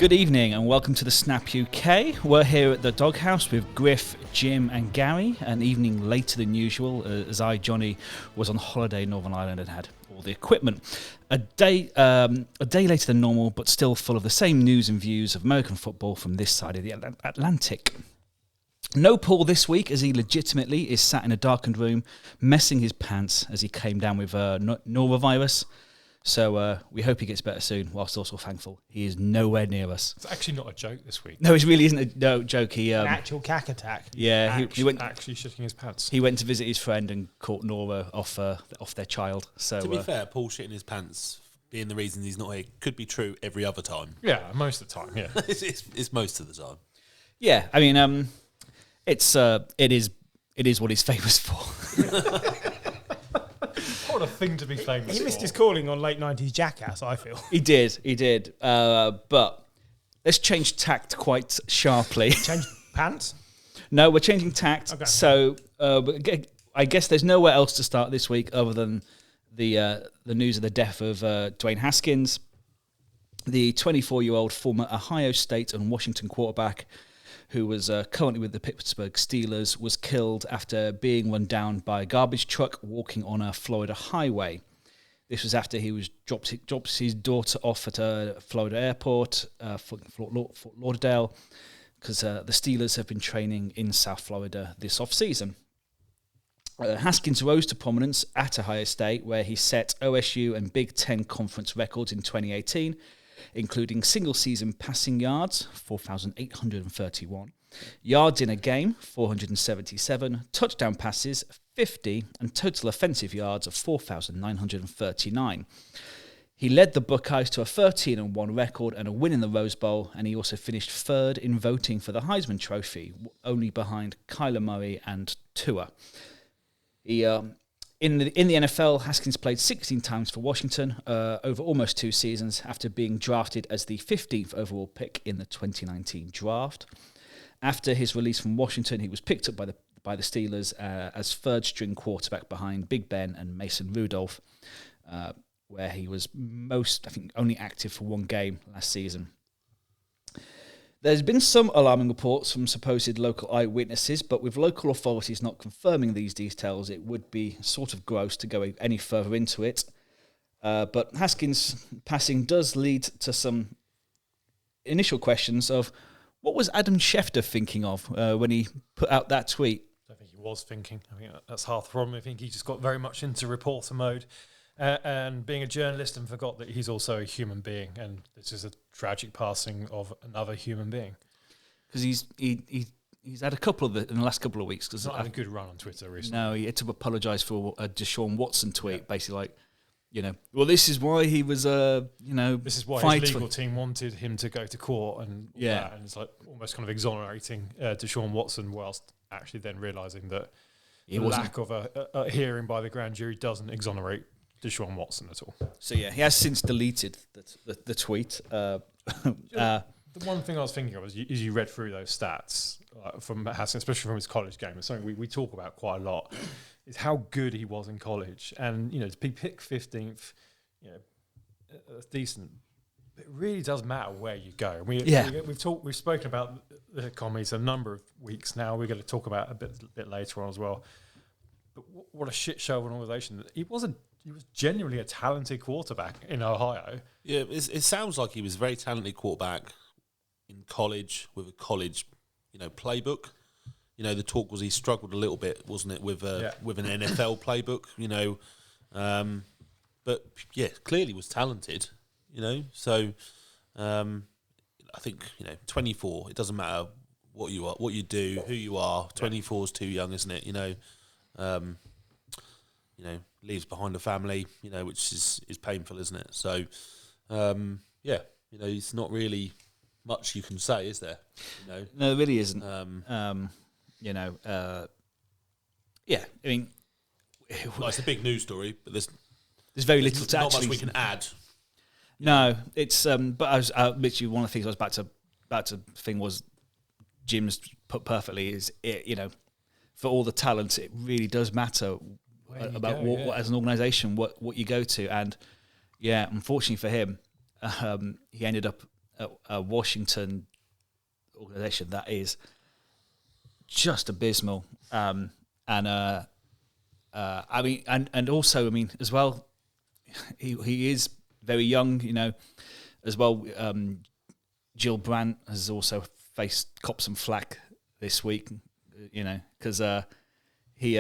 Good evening and welcome to the Snap UK. We're here at the Doghouse with Griff, Jim and Gary, an evening later than usual as Johnny, was on holiday in Northern Ireland and had all the equipment. A day later than normal, but still full of the same news and views of American football from this side of the Atlantic. No Paul this week, as he legitimately is sat in a darkened room messing his pants as he came down with norovirus. So we hope he gets better soon, whilst also thankful he is nowhere near us. It's actually not a joke this week. No, it really isn't a joke. An actual cack attack. Yeah, he went actually shitting his pants. He went to visit his friend and caught Nora off their child. So to be fair, Paul shitting his pants being the reason he's not here could be true every other time. Yeah, most of the time. Yeah, it's most of the time. Yeah, I mean, it is what he's famous for. What a thing to be famous for. He missed his calling on late 90s Jackass, I feel. He did. But let's change tact quite sharply. Change pants? No, we're changing tact. Okay. So I guess there's nowhere else to start this week other than the news of the death of Dwayne Haskins, the 24-year-old former Ohio State and Washington quarterback who was currently with the Pittsburgh Steelers, was killed after being run down by a garbage truck walking on a Florida highway. This was after he was dropped his daughter off at a Florida airport, Fort Lauderdale, because the Steelers have been training in South Florida this off-season. Haskins rose to prominence at Ohio State, where he set OSU and Big Ten conference records in 2018, including single-season passing yards, 4,831, yards in a game, 477, touchdown passes, 50, and total offensive yards of 4,939. He led the Buckeyes to a 13-1 record and a win in the Rose Bowl, and he also finished third in voting for the Heisman Trophy, only behind Kyler Murray and Tua. In the NFL, Haskins played 16 times for Washington over almost 2 seasons after being drafted as the 15th overall pick in the 2019 draft. After his release from Washington, he was picked up by the Steelers as third-string quarterback behind Big Ben and Mason Rudolph, where he was only active for 1 game last season. There's been some alarming reports from supposed local eyewitnesses, but with local authorities not confirming these details, it would be sort of gross to go any further into it. But Haskins' passing does lead to some initial questions of what was Adam Schefter thinking of when he put out that tweet? I don't think he was thinking. I think that's half the problem. I think he just got very much into reporter mode. And being a journalist and forgot that he's also a human being, and this is a tragic passing of another human being. Because he's had a couple of in the last couple of weeks. Because not had a good run on Twitter recently. No, he had to apologise for a Deshaun Watson tweet, basically like, well, this is why he was, this is why his legal team wanted him to go to court, and and it's like almost kind of exonerating Deshaun Watson, whilst actually then realising that the lack of a hearing by the grand jury doesn't exonerate Deshaun Watson at all. So he has since deleted the tweet. The one thing I was thinking of is you read through those stats from Haskins, especially from his college game. It's something we talk about quite a lot. Is how good he was in college, and to be picked 15th, that's decent. It really does matter where you go. We've spoken about the commies a number of weeks now. We're going to talk about a bit later on as well. But what a shit show of an organisation! He was genuinely a talented quarterback in Ohio. Yeah, it sounds like he was a very talented quarterback in college with a college, playbook. The talk was he struggled a little bit, wasn't it, with an NFL playbook, but yeah, clearly was talented, So I think 24. It doesn't matter what you are, what you do, who you are. 24 is too young, isn't it? Leaves behind a family, which is painful, isn't it? So, it's not really much you can say, is there? No, it really isn't. I mean, it's a big news story, but there's very little to not actually. Much we can add. No, it's but I was literally one of the things I was about to think was Jim's put perfectly is for all the talent, it really does matter about what as an organisation what you go to, and unfortunately for him, he ended up Washington organization that is just abysmal. I mean, and also, I mean, as well, he is very young, you know, as well. Jill Brandt has also copped some flack this week, you know, because he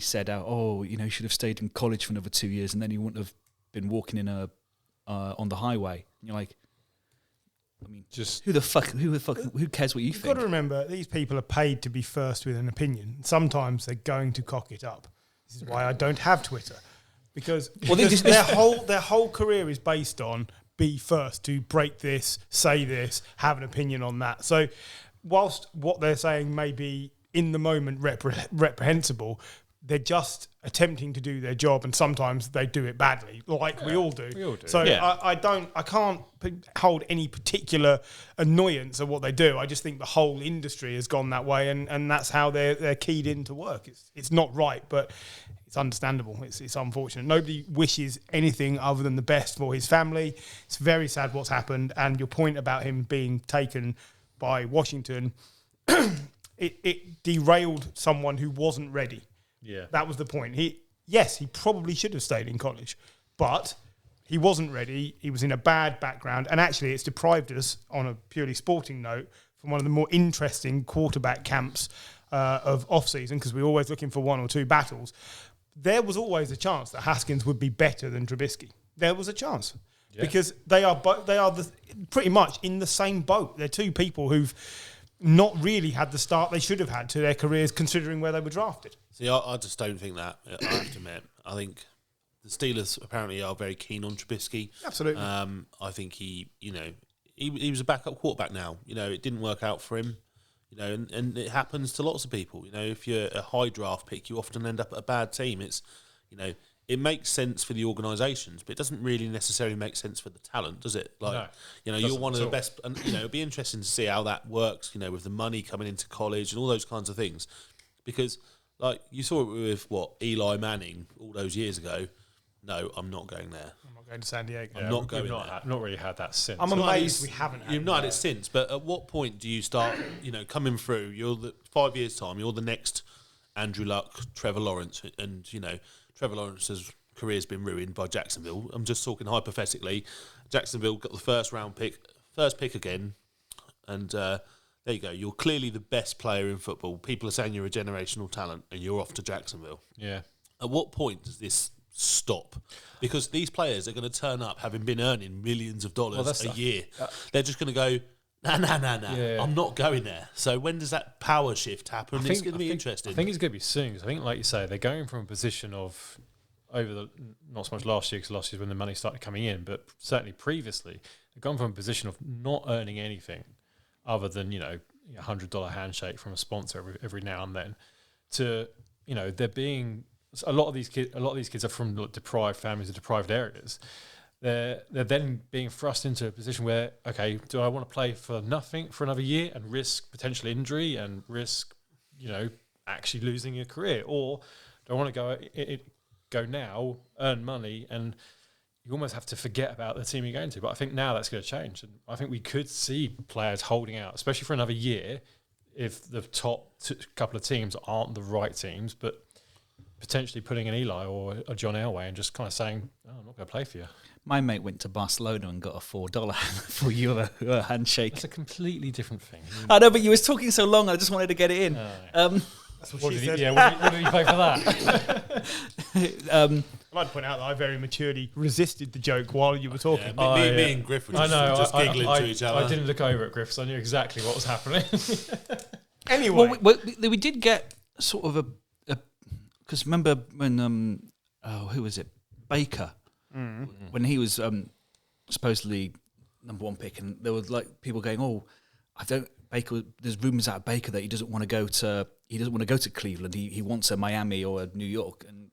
said, "Oh, you know, you should have stayed in college for another 2 years, and then you wouldn't have been walking in on the highway." And you're like, I mean, just who cares what you think? You've got to remember, these people are paid to be first with an opinion. Sometimes they're going to cock it up. This is why I don't have Twitter, because their whole career is based on be first to break this, say this, have an opinion on that. So, whilst what they're saying may be in the moment reprehensible, they're just attempting to do their job, and sometimes they do it badly, like we all do. So I can't hold any particular annoyance at what they do. I just think the whole industry has gone that way, and that's how they're keyed into work. It's not right, but it's understandable. It's unfortunate. Nobody wishes anything other than the best for his family. It's very sad what's happened, and your point about him being taken by Washington, it derailed someone who wasn't ready. Yeah, that was the point. He probably should have stayed in college, but he wasn't ready. He was in a bad background, and actually it's deprived us, on a purely sporting note, from one of the more interesting quarterback camps of off-season, because we're always looking for one or two battles. There was always a chance that Haskins would be better than Trubisky. There was a chance. Yeah. Because they are pretty much in the same boat. They're two people who've not really had the start they should have had to their careers, considering where they were drafted. See, I just don't think that. I have to admit. I think the Steelers apparently are very keen on Trubisky. Absolutely. I think he was a backup quarterback now. You know, it didn't work out for him. You know, and it happens to lots of people. You know, if you're a high draft pick, you often end up at a bad team. It's, you know, it makes sense for the organisations, but it doesn't really necessarily make sense for the talent, does it? Like, no, you know, you're one of the best, and you know, it'd be interesting to see how that works. You know, with the money coming into college and all those kinds of things, because like you saw it with Eli Manning all those years ago. No, I'm not going there. I'm not going to San Diego. I'm not going there. Not really had that since. I'm amazed we haven't had it. You've not had it since, but at what point do you start, you know, coming through? You're 5 years' time, you're the next Andrew Luck, Trevor Lawrence, and, you know, Trevor Lawrence's career's been ruined by Jacksonville. I'm just talking hypothetically. Jacksonville got the first pick again, and there you go. You're clearly the best player in football. People are saying you're a generational talent, and you're off to Jacksonville. Yeah. At what point does this stop? Because these players are going to turn up having been earning millions of dollars a year. They're just going to go, nah, yeah. I'm not going there. So when does that power shift happen? It's going to be interesting. I think it's going to be soon. Because I think, like you say, they're going from a position of, not so much last year, because last year when the money started coming in, but certainly previously, they've gone from a position of not earning anything other than, you know, a $100 handshake from a sponsor every now and then, to, you know, they're being... A lot of these kids are from deprived families or deprived areas. They're then being thrust into a position where, okay, do I want to play for nothing for another year and risk potential injury and risk, you know, actually losing your career, or do I want to go now, earn money, and you almost have to forget about the team you're going to? But I think now that's going to change, and I think we could see players holding out, especially for another year, if the top couple of teams aren't the right teams, but potentially putting an Eli or a John Elway and just kind of saying, oh, I'm not going to play for you. My mate went to Barcelona and got a $4 for euro handshake. That's a completely different thing. I know, but you was talking so long, I just wanted to get it in. That's what she said. What did he pay for that? I'd like to point out that I very maturely resisted the joke while you were talking. Yeah, me and Griff were just giggling to each other. I didn't look over at Griff, so I knew exactly what was happening. Anyway. Well, we did get sort of because remember when who was it, Baker, when he was supposedly number one pick, and there was like people going, Baker. There's rumours out of Baker that he doesn't want to go to Cleveland. He wants a Miami or a New York, and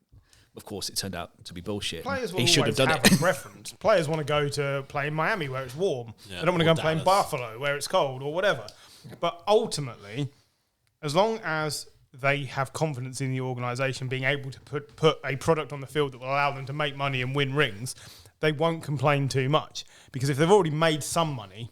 of course it turned out to be bullshit. Players will always have a preference. Players want to go to play in Miami where it's warm. Yeah, they don't want to go and play in Buffalo where it's cold or whatever. But ultimately, as long as they have confidence in the organisation being able to put a product on the field that will allow them to make money and win rings, they won't complain too much. Because if they've already made some money,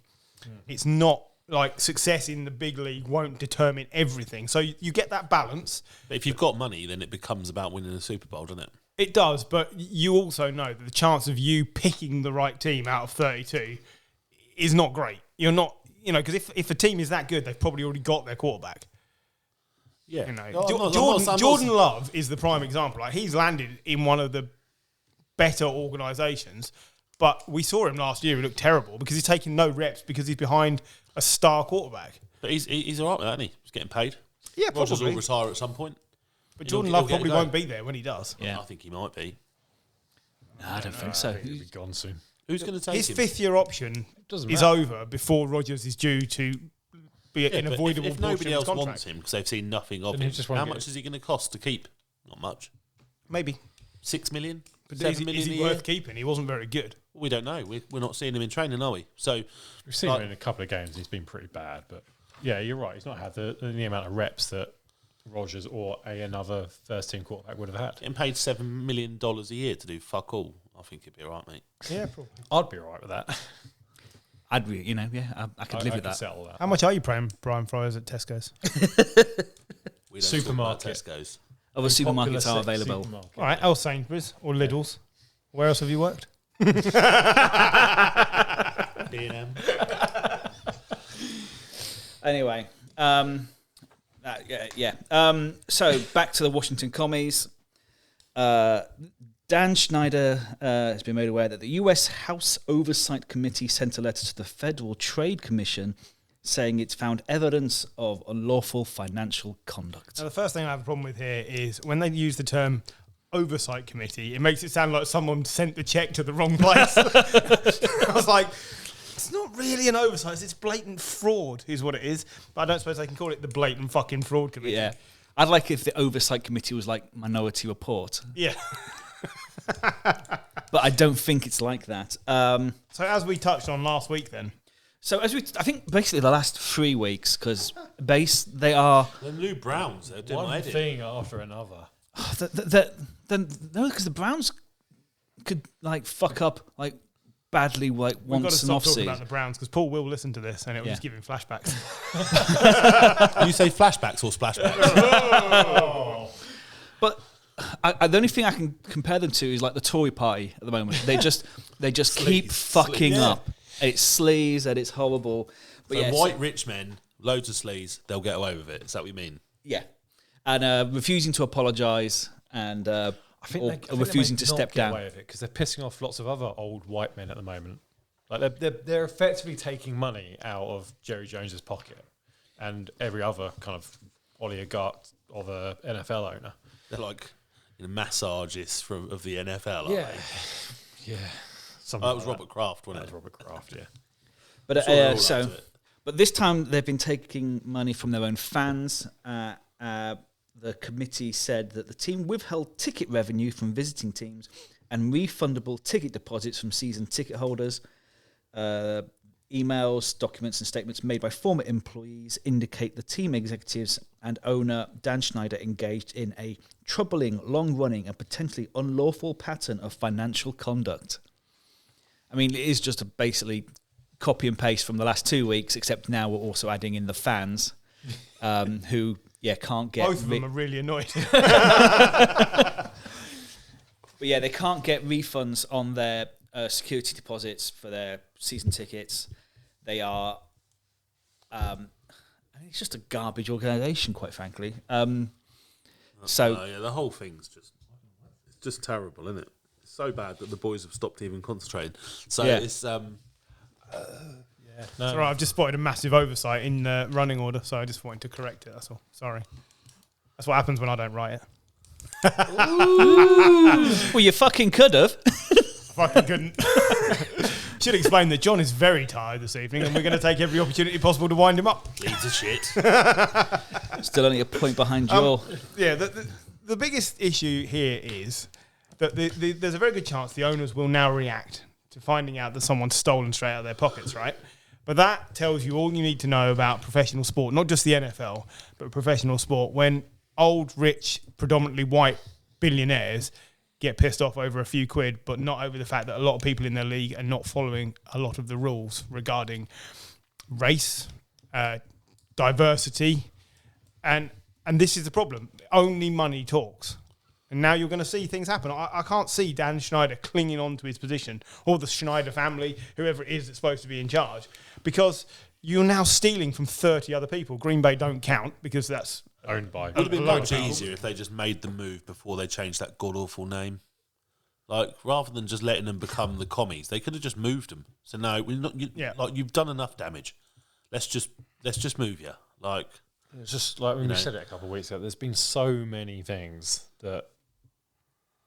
it's not like success in the big league won't determine everything. So you get that balance. But if you've got money, then it becomes about winning the Super Bowl, doesn't it? It does, but you also know that the chance of you picking the right team out of 32 is not great. You're not, because if a team is that good, they've probably already got their quarterback. Yeah. Jordan Love is the prime example. Like, he's landed in one of the better organisations, but we saw him last year. He looked terrible because he's taking no reps because he's behind a star quarterback. But he's all right with that, isn't he? He's getting paid. Yeah, probably. Rodgers will retire at some point. But Jordan Love probably won't be there when he does. Yeah. I think he might be. No, I don't think so. He'll be gone soon. Who's going to take his him? fifth-year option is over before Rodgers is due to be an avoidable if nobody else contract. wants him because they've seen nothing of him, how much is he going to cost to keep? Not much. Maybe. 6 million? But 7 million is he worth keeping? He wasn't very good. We don't know. We're not seeing him in training, are we? So we've seen him in a couple of games. He's been pretty bad. But yeah, you're right. He's not had the amount of reps that Rodgers or another first-team quarterback would have had. Getting paid $7 million a year to do fuck all, I think he'd be all right, mate. Yeah, probably. I'd be all right with that. I'd be, I could live with that. Settle that. How much are you paying Brian Fryers at Tesco's? We don't Supermarket. talk about Tesco's. Other supermarkets are available. All right, El Sainsbury's or Lidl's. Where else have you worked? B&M. Anyway, so back to the Washington Commies. Dan Schneider has been made aware that the U.S. House Oversight Committee sent a letter to the Federal Trade Commission saying it's found evidence of unlawful financial conduct. Now, the first thing I have a problem with here is when they use the term Oversight Committee, it makes it sound like someone sent the check to the wrong place. I was like, it's not really an oversight, it's blatant fraud is what it is. But I don't suppose they can call it the blatant fucking fraud committee. Yeah. I'd like if the Oversight Committee was like Minority Report. Yeah. But I don't think it's like that. So as we touched on last week then. So I think basically the last 3 weeks, because they are... The new Browns, they're doing one thing after another. No, because the Browns could fuck up badly once an off-season. We've got to stop talking about the Browns because Paul will listen to this and it will just give him flashbacks. You say flashbacks or splashbacks? But the only thing I can compare them to is the Tory party at the moment. They just keep fucking up. It's sleaze and it's horrible. But white rich men, loads of sleaze, they'll get away with it. Is that what you mean? Yeah. And refusing to apologise and refusing to step down. Away with it because they're pissing off lots of other old white men at the moment. They're effectively taking money out of Jerry Jones's pocket and every other kind of oligarch of a NFL owner. They're like massagists of the NFL. Yeah, aren't they? Yeah. That was Robert Kraft, wasn't it? That was Robert Kraft, yeah. But but this time they've been taking money from their own fans. The committee said that the team withheld ticket revenue from visiting teams and refundable ticket deposits from season ticket holders. Emails, documents, and statements made by former employees indicate the team executives and owner Dan Schneider engaged in a troubling, long-running, and potentially unlawful pattern of financial conduct. I mean, it is just a basically copy and paste from the last 2 weeks, except now we're also adding in the fans who, can't get... Both of them are really annoyed. But yeah, they can't get refunds on their security deposits for their season tickets. They are... it's just a garbage organisation, quite frankly. The whole thing's just terrible, isn't it? So bad that the boys have stopped even concentrating. So it's It's all right, I've just spotted a massive oversight in running order, so I just wanted to correct it, that's all. Sorry. That's what happens when I don't write it. Well, you fucking could have. I fucking couldn't. Should explain that John is very tired this evening and we're going to take every opportunity possible to wind him up. leads of shit. Still only a point behind Joel. Yeah, the biggest issue here is that there's a very good chance the owners will now react to finding out that someone's stolen straight out of their pockets, right? But that tells you all you need to know about professional sport, not just the NFL, but professional sport. When old, rich, predominantly white billionaires get pissed off over a few quid, but not over the fact that a lot of people in their league are not following a lot of the rules regarding race, diversity, and this is the problem. Only money talks. And now you're going to see things happen. I can't see Dan Schneider clinging on to his position, or the Schneider family, whoever it is that's supposed to be in charge, because you're now stealing from 30 other people. Green Bay don't count because that's owned by. It would have been much easier if they just made the move before they changed that god-awful name. Like, rather than just letting them become the commies, they could have just moved them. So no, we're not. Like, you've done enough damage. Let's just move you. Like, it's just like when we said it a couple of weeks ago. There's been so many things that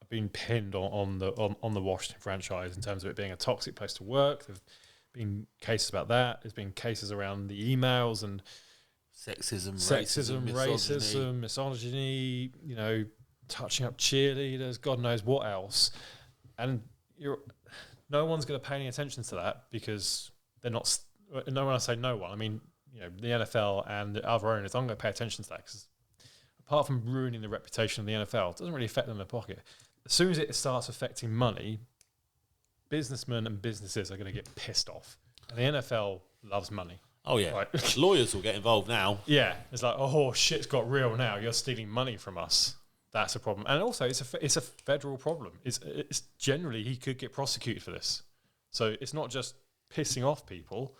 have been pinned on the Washington franchise in terms of it being a toxic place to work. There've been cases about that. There's been cases around the emails and sexism, racism, misogyny. You know, touching up cheerleaders, God knows what else. And no one's going to pay any attention to that because they're not. No one, I say no one. I mean, you know, the NFL and the other owners aren't going to pay attention to that because apart from ruining the reputation of the NFL, it doesn't really affect them in their pocket. As soon as it starts affecting money, businessmen and businesses are going to get pissed off. And the NFL loves money. Oh, yeah. Right? Lawyers will get involved now. Yeah. It's like, oh, shit's got real now. You're stealing money from us. That's a problem. And also, it's a federal problem. It's generally, he could get prosecuted for this. So it's not just pissing off people.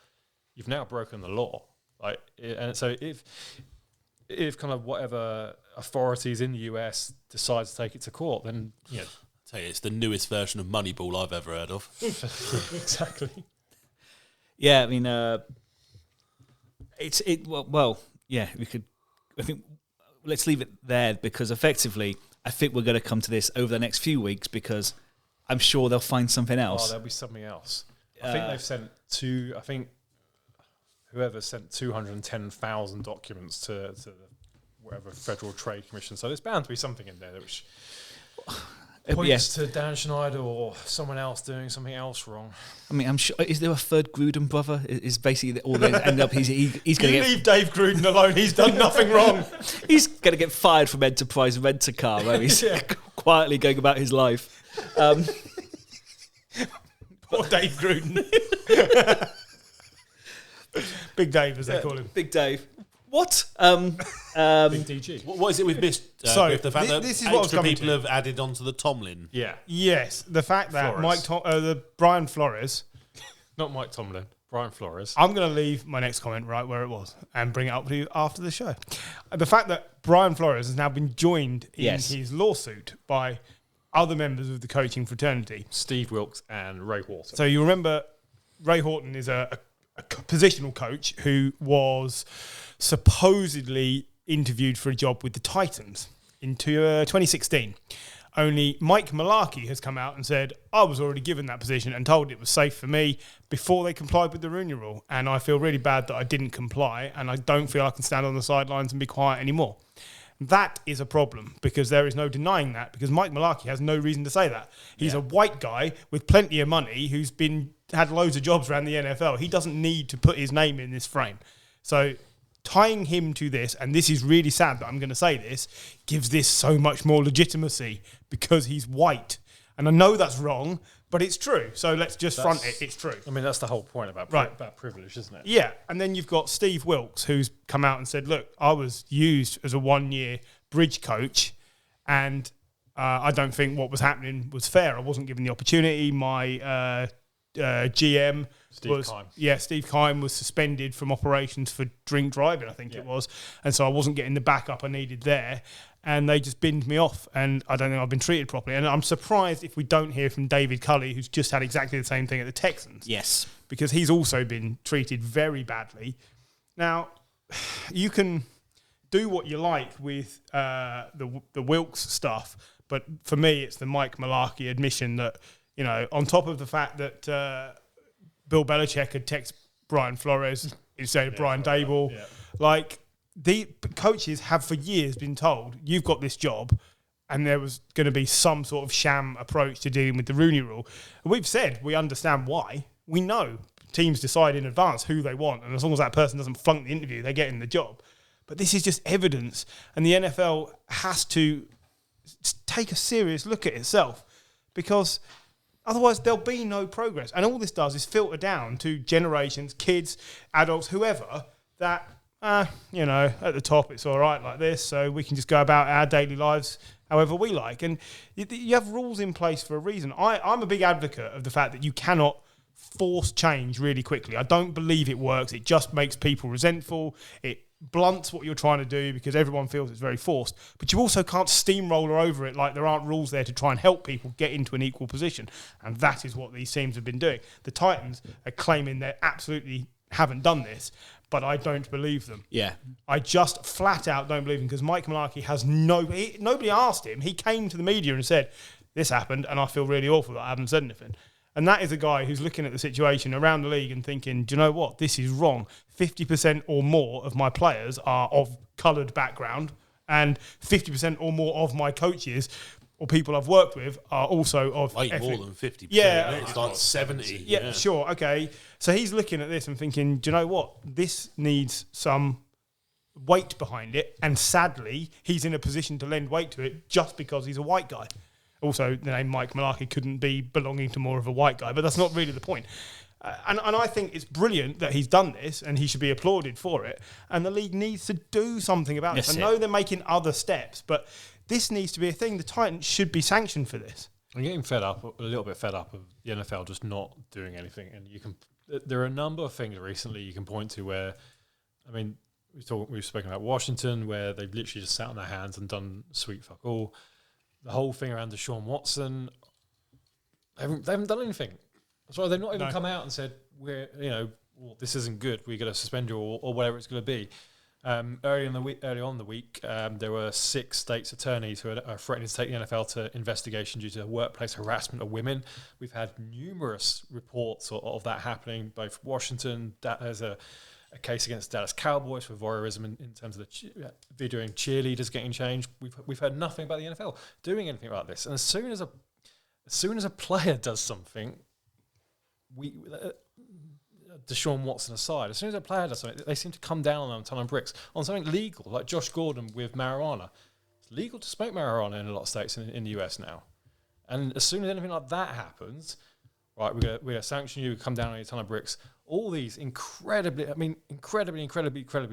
You've now broken the law. Like, and so if kind of whatever authorities in the US decide to take it to court, then I tell you, it's the newest version of Moneyball I've ever heard of. Exactly. Yeah, I mean, we could. I think let's leave it there because effectively, I think we're going to come to this over the next few weeks because I'm sure they'll find something else. Oh, there'll be something else. I think they've sent whoever sent 210,000 documents to the whatever Federal Trade Commission. So there's bound to be something in there which points to Dan Schneider or someone else doing something else wrong. I mean, I'm sure. Is there a third Gruden brother? Is basically all they end up. He's going to leave Dave Gruden alone. He's done nothing wrong. He's going to get fired from Enterprise Rent-A-Car where he's quietly going about his life. Poor Dave Gruden. Big Dave, as they call him. Big Dave. What? Big DG. What is it we've missed? So the fact that this is what extra people have added onto the Tomlin. Yeah. Yes, the fact that Flores. Brian Flores, not Mike Tomlin, Brian Flores. I'm going to leave my next comment right where it was and bring it up to you after the show. The fact that Brian Flores has now been joined in his lawsuit by other members of the coaching fraternity, Steve Wilkes and Ray Horton. So you remember Ray Horton is a positional coach who was supposedly interviewed for a job with the Titans in 2016. Only Mike Malarkey has come out and said, I was already given that position and told it was safe for me before they complied with the Rooney Rule. And I feel really bad that I didn't comply and I don't feel I can stand on the sidelines and be quiet anymore. That is a problem because there is no denying that because Mike Malarkey has no reason to say that. He's a white guy with plenty of money who's had loads of jobs around the NFL. He doesn't need to put his name in this frame. So tying him to this, and this is really sad that I'm going to say this, gives this so much more legitimacy because he's white. And I know that's wrong, but it's true. So let's just front it. It's true. I mean, that's the whole point about privilege, isn't it? Yeah. And then you've got Steve Wilkes, who's come out and said, look, I was used as a 1-year bridge coach, and I don't think what was happening was fair. I wasn't given the opportunity. My GM Steve Kime was suspended from operations for drink driving, I think it was. And so I wasn't getting the backup I needed there. And they just binned me off. And I don't think I've been treated properly. And I'm surprised if we don't hear from David Culley, who's just had exactly the same thing at the Texans. Yes. Because he's also been treated very badly. Now, you can do what you like with the Wilkes stuff. But for me, it's the Mike Malarkey admission that, you know, on top of the fact that Bill Belichick had texted Brian Flores instead of Brian Dable, like the coaches have for years been told, you've got this job, and there was going to be some sort of sham approach to dealing with the Rooney Rule. And we've said we understand why. We know teams decide in advance who they want, and as long as that person doesn't flunk the interview, they're getting the job. But this is just evidence, and the NFL has to take a serious look at itself, because otherwise there'll be no progress. And all this does is filter down to generations, kids, adults, whoever, that, at the top it's all right like this, so we can just go about our daily lives however we like. And you have rules in place for a reason. I'm a big advocate of the fact that you cannot force change really quickly. I don't believe it works. It just makes people resentful. It blunts what you're trying to do because everyone feels it's very forced. But you also can't steamroller over it like there aren't rules there to try and help people get into an equal position. And that is what these teams have been doing. The Titans are claiming they absolutely haven't done this, but I don't believe them. Yeah. I just flat out don't believe him, because Mike Malarkey has nobody asked him. He came to the media and said, this happened and I feel really awful that I haven't said anything. And that is a guy who's looking at the situation around the league and thinking, do you know what? This is wrong. 50% or more of my players are of coloured background, and 50% or more of my coaches or people I've worked with are also of more than 50%. Yeah. It's like 70. Yeah, sure. Okay. So he's looking at this and thinking, do you know what? This needs some weight behind it. And sadly, he's in a position to lend weight to it just because he's a white guy. Also, the name Mike Malarkey couldn't be belonging to more of a white guy, but that's not really the point. And I think it's brilliant that he's done this, and he should be applauded for it. And the league needs to do something about this. I know they're making other steps, but this needs to be a thing. The Titans should be sanctioned for this. I'm getting a little bit fed up of the NFL just not doing anything. And there are a number of things recently you can point to where, we've spoken about Washington, where they've literally just sat on their hands and done sweet fuck all. The whole thing around Deshaun Watson, they haven't done anything. That's why they've not even come out and said, this isn't good, we're going to suspend you, or whatever it's going to be. Early on in the week, there were 6 states' attorneys who are threatening to take the NFL to investigation due to workplace harassment of women. We've had numerous reports of that happening, both Washington, there's a case against Dallas Cowboys for voyeurism in terms of the videoing cheerleaders getting changed. We've heard nothing about the NFL doing anything about this. And as soon as a player does something, Deshaun Watson aside, as soon as a player does something, they seem to come down on them, ton of bricks on something legal, like Josh Gordon with marijuana. It's legal to smoke marijuana in a lot of states in the US now. And as soon as anything like that happens, right, we're going to sanction you, come down on a ton of bricks. All these incredibly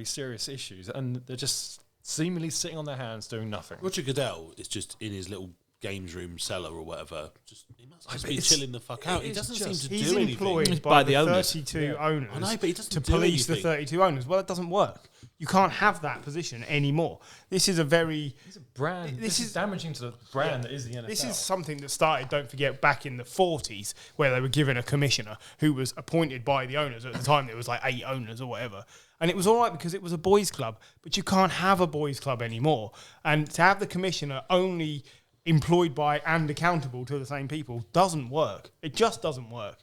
serious issues, and they're just seemingly sitting on their hands doing nothing. Roger Goodell is just in his little games room cellar or whatever. He must just be chilling the fuck out. He doesn't seem to do anything. He's employed by the 32 owners. I know, but he doesn't to do police anything. the 32 owners. Well, it doesn't work. You can't have that position anymore. This is a very... It's a brand. This is damaging to the brand that is the NFL. This is something that started, don't forget, back in the 40s, where they were given a commissioner who was appointed by the owners. At the time, there was like 8 owners or whatever. And it was all right because it was a boys' club. But you can't have a boys' club anymore. And to have the commissioner only employed by and accountable to the same people doesn't work. It just doesn't work.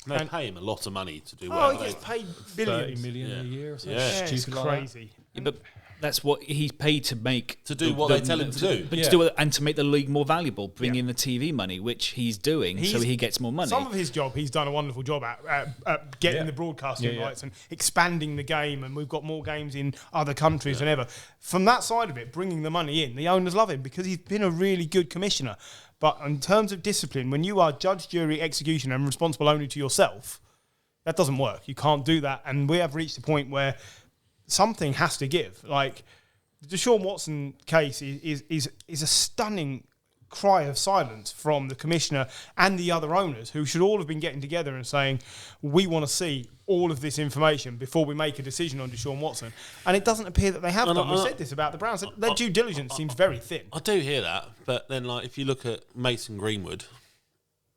They pay him a lot of money to do whatever. He gets paid billions. 30 million a year or something. Yeah. It's crazy. Yeah, but that's what he's paid to make. To do what they tell him to do. But to do it, and to make the league more valuable, bring in the TV money, which he's doing, so he gets more money. Some of his job, he's done a wonderful job at getting the broadcasting rights and expanding the game, and we've got more games in other countries than ever. From that side of it, bringing the money in, the owners love him because he's been a really good commissioner. But in terms of discipline, when you are judge, jury, executioner and responsible only to yourself, that doesn't work. You can't do that. And we have reached a point where something has to give. Like, the Deshaun Watson case is a stunning cry of silence from the commissioner and the other owners, who should all have been getting together and saying, we want to see all of this information before we make a decision on Deshaun Watson. And it doesn't appear that they have done. We said this about the Browns. Their due diligence seems very thin. I do hear that, but then like if you look at Mason Greenwood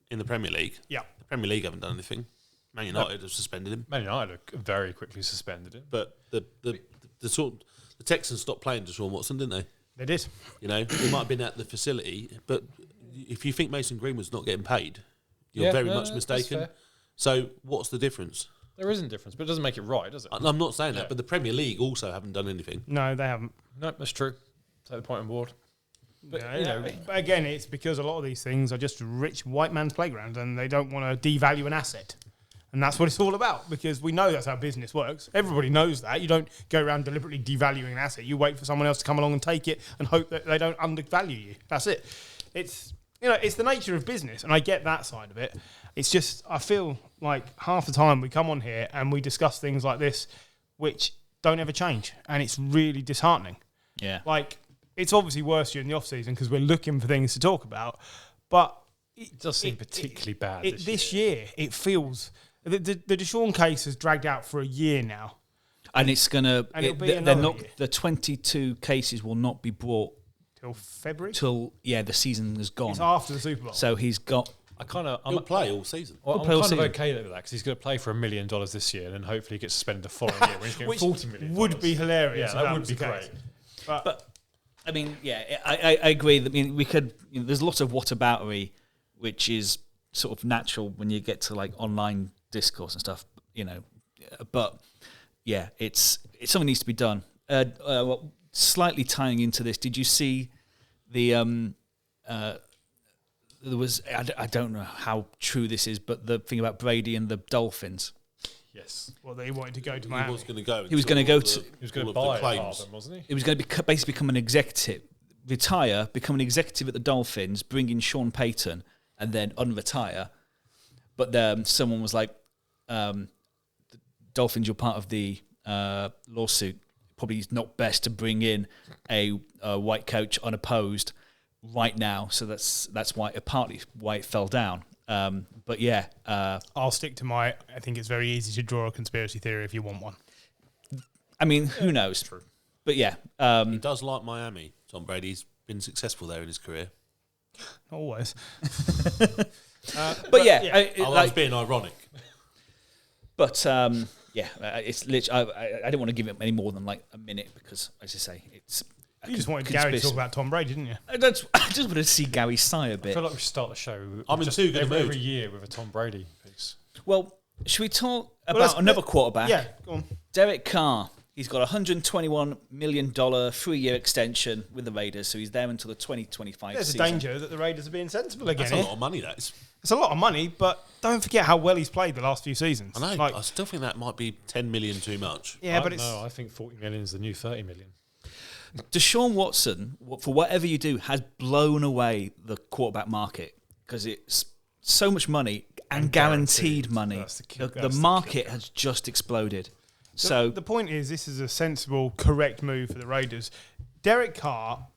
in the Premier League, the Premier League haven't done anything. Man United have suspended him. Man United very quickly suspended him. But the Texans stopped playing Deshaun Watson, didn't they? They did. You know, he might have been at the facility, but if you think Mason Greenwood's not getting paid, you're very much mistaken. So what's the difference? There isn't a difference, but it doesn't make it right, does it? I'm not saying that, but the Premier League also haven't done anything. No, they haven't. No, that's true. Take the point on board. But, but again, it's because a lot of these things are just rich white man's playground, and they don't want to devalue an asset. And that's what it's all about, because we know that's how business works. Everybody knows that. You don't go around deliberately devaluing an asset. You wait for someone else to come along and take it and hope that they don't undervalue you. That's it. It's the nature of business, and I get that side of it. It's just, I feel like half the time we come on here and we discuss things like this which don't ever change, and it's really disheartening. Yeah. Like, it's obviously worse during the off-season because we're looking for things to talk about, but it does seem particularly bad this year. It feels... The Deshaun case has dragged out for a year now. And it's going to... year. The 22 cases will not be brought... Till February? The season is gone. It's after the Super Bowl. So he's got... He'll play all season. Well, I'm kind of okay with that because he's going to play for $1 million this year, and then hopefully he gets suspended the following year when he's getting $40 million. Would be hilarious. Yeah, that would be great. But I mean, yeah, I agree. I mean, we could... there's a lot of whataboutery, which is sort of natural when you get to like online discourse and stuff, but yeah, it's something needs to be done. Slightly tying into this, did you see the there was I don't know how true this is, but the thing about Brady and the Dolphins? Yes. Well, they wanted to go to Miami. He was going to go. He was going to go to. He was going to buy them, wasn't he? He was going to basically become an executive, retire, become an executive at the Dolphins, bring in Sean Payton, and then unretire. But someone was like, Dolphins, you're part of the lawsuit. Probably not best to bring in a white coach unopposed right now. So that's why partly why it fell down. But yeah, I'll stick to I think it's very easy to draw a conspiracy theory if you want one. I mean, who knows? True. But yeah, he does like Miami. Tom Brady's been successful there in his career. Not always. but yeah, I was being ironic. But it's literally. I didn't want to give it any more than like a minute because, as you say, it's. You just wanted Gary to talk about Tom Brady, didn't you? I just wanted to see Gary sigh a bit. I feel like we should start the show. I'm in too good a mood every year with a Tom Brady piece. Well, should we talk about another quarterback? Yeah, go on. Derek Carr. He's got a $121 million 3-year extension with the Raiders, so he's there until the 2025 There's season. a danger that the Raiders are being sensible again. That's a lot of money, that is. It's a lot of money, but don't forget how well he's played the last few seasons. I know. I still think that might be 10 million too much. Yeah, I think 40 million is the new 30 million. Deshaun Watson, for whatever you do, has blown away the quarterback market because it's so much money and guaranteed money. The market has just exploded. So the point is, this is a sensible, correct move for the Raiders. Derek Carr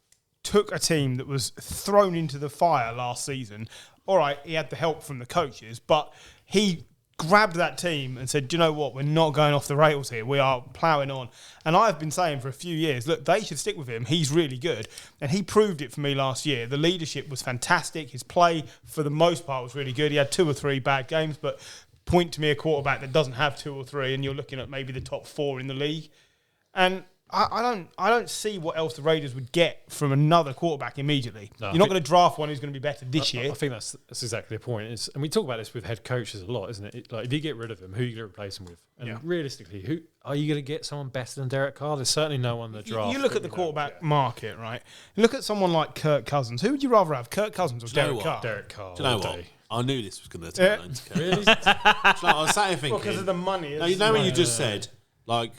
took a team that was thrown into the fire last season. All right, he had the help from the coaches, but he grabbed that team and said, do you know what, we're not going off the rails here. We are ploughing on. And I've been saying for a few years, look, they should stick with him. He's really good. And he proved it for me last year. The leadership was fantastic. His play, for the most part, was really good. He had 2 or 3 bad games, but point to me a quarterback that doesn't have 2 or 3 and you're looking at maybe the top 4 in the league. And I don't see what else the Raiders would get from another quarterback immediately. No, you're not going to draft one who's going to be better this year. I think that's exactly the point. And we talk about this with head coaches a lot, isn't it? Like, if you get rid of him, who are you going to replace him with? And realistically, who are you going to get? Someone better than Derek Carr? There's certainly no one in the draft. You look at the quarterback market, right? You look at someone like Kirk Cousins. Who would you rather have, Kirk Cousins or Derek Carr? Derek Carr. Do you know what? I knew this was going to turn into Kirk. Really? I was sat here thinking... Well, because of the money. You know when you just said, like...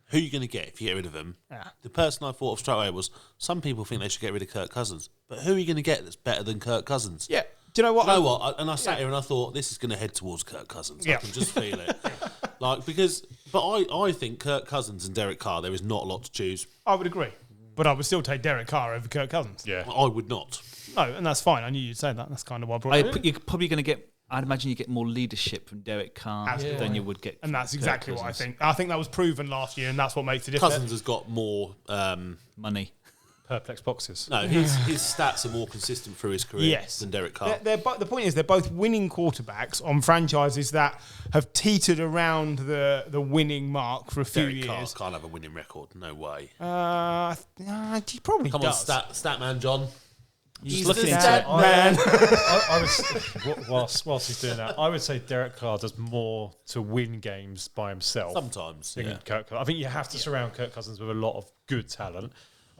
Who are you going to get if you get rid of him? Yeah. The person I thought of straight away was, some people think they should get rid of Kirk Cousins. But who are you going to get that's better than Kirk Cousins? Yeah. Do you know what? I sat here and I thought, this is going to head towards Kirk Cousins. I can just feel it. I think Kirk Cousins and Derek Carr, there is not a lot to choose. I would agree. But I would still take Derek Carr over Kirk Cousins. Yeah. I would not. No, and that's fine. I knew you'd say that. That's kind of why I brought it. You're probably going to get... I'd imagine you get more leadership from Derek Carr than you would get. And that's exactly what I think. I think that was proven last year, and that's what makes the difference. Cousins has got more money. Perplex boxes. No, his stats are more consistent through his career than Derek Carr. The point is, they're both winning quarterbacks on franchises that have teetered around the winning mark for a few years. Derek Carr can't have a winning record. No way. He probably Come does. on, stat man, John. Just looking into it, man. I was whilst he's doing that, I would say Derek Carr does more to win games by himself. Sometimes, than Kirk Cousins. I think you have to surround Kirk Cousins with a lot of good talent.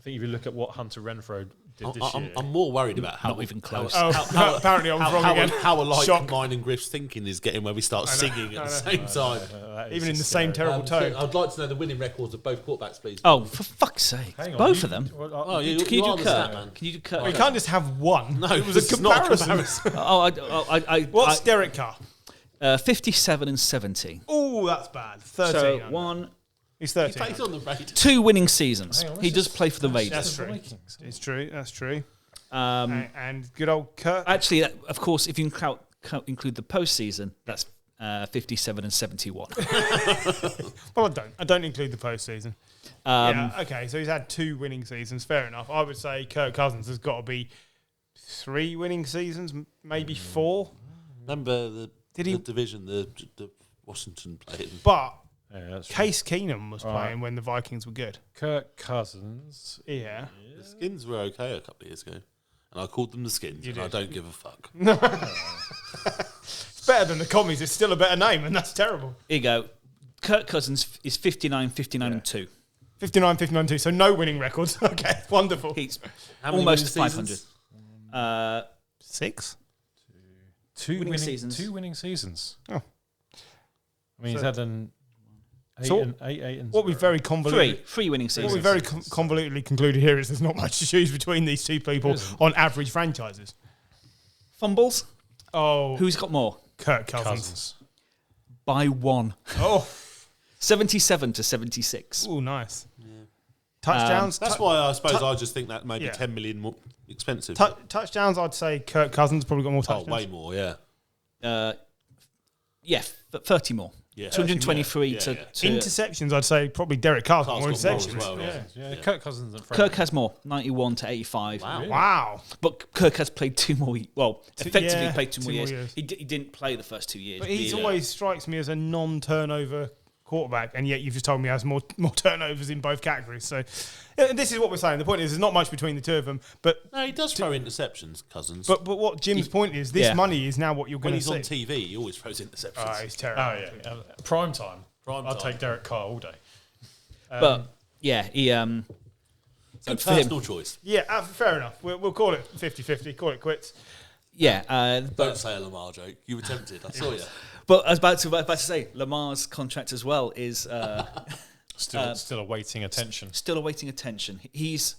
think if you look at what Hunter Renfrow did this year, I'm more worried about how Not even close. Apparently I was wrong again. How alike Shock. mine and Griff's thinking is getting where we start singing at the same time. Even in the same terrible tone. I'd like to know the winning records of both quarterbacks, please. Oh, for fuck's sake! Hang on, Both of them. Oh, Can you you do are the Kurt? stat man. Can you do Kurt? We can't just have one. No, it was a this is not a comparison. What's Derek Carr? 57 and 70. Oh, that's bad. 13. So one, He's He 13. plays on the Raiders. 2 winning seasons. Hang on, He let's does just- play for the Raiders. That's the true. Vikings. It's true. That's true. Um, And good old Kurt. Actually, of course, if you include the postseason, that's 57 and 71. Well, I don't include the postseason. Okay, so he's had 2 winning seasons. Fair enough. I would say Kirk Cousins has got to be 3 winning seasons, maybe 4. Remember the Did he- division, the Washington played. But Yeah, that's true. Case Keenum was Right. playing when the Vikings were good. Kirk Cousins. Yeah. The Skins were okay a couple of years ago. And I called them the Skins, You and I did. don't give a fuck. It's better than the Commies. It's still a better name, and that's terrible. Here you go. Kirk Cousins is 59 and 2. 59, 59, 2. So no winning records. Okay, wonderful. He's How many almost winning 500. seasons? 6? Winning seasons. 2 winning seasons. Oh. I mean, he's had an 8 So and 8 and What we've 0. very convoluted. 3 winning What seasons. we've very convolutedly concluded here is there's not much to choose between these two people on average franchises. Fumbles. Oh, Who's got more? Kirk Cousins. Cousins. By 1. Oh, 77 to 76. ooh, nice. Touchdowns. That's why I suppose I just think that may be Yeah. 10 million more expensive. Touchdowns. I'd say Kirk Cousins probably got more Oh, touchdowns. way more, yeah. Yeah, 30 more. Yeah. 223 Yeah, to, yeah. to Interceptions. I'd say probably Derek Carr's got more Carr's got more interceptions. as well, Yeah, yeah. yeah. Kirk Cousins and Frank. Kirk has more, 91 to 85. Wow. Wow. But Kirk has played 2 more. Effectively yeah, played 2 more 2 more years. years. He didn't play the first 2 years. But he's really. always strikes me as a non-turnover quarterback, and yet you've just told me he has more turnovers in both categories. So this is what we're saying. The point is, there's not much between the two of them. But No, he does throw interceptions, Cousins. but what Jim's point is, this Yeah. money is now what you're when going to he's see. on TV, he always throws interceptions. Oh, he's terrible. Oh, yeah. Prime time. Prime I'd time. take Derek Carr all day. But yeah, he Good for him. personal choice. Yeah, fair enough. We'll call it 50-50. Call it quits. yeah. Don't say a Lamar joke. You were tempted. I saw you. But I was about to say Lamar's contract as well is Still awaiting attention. still awaiting attention. He's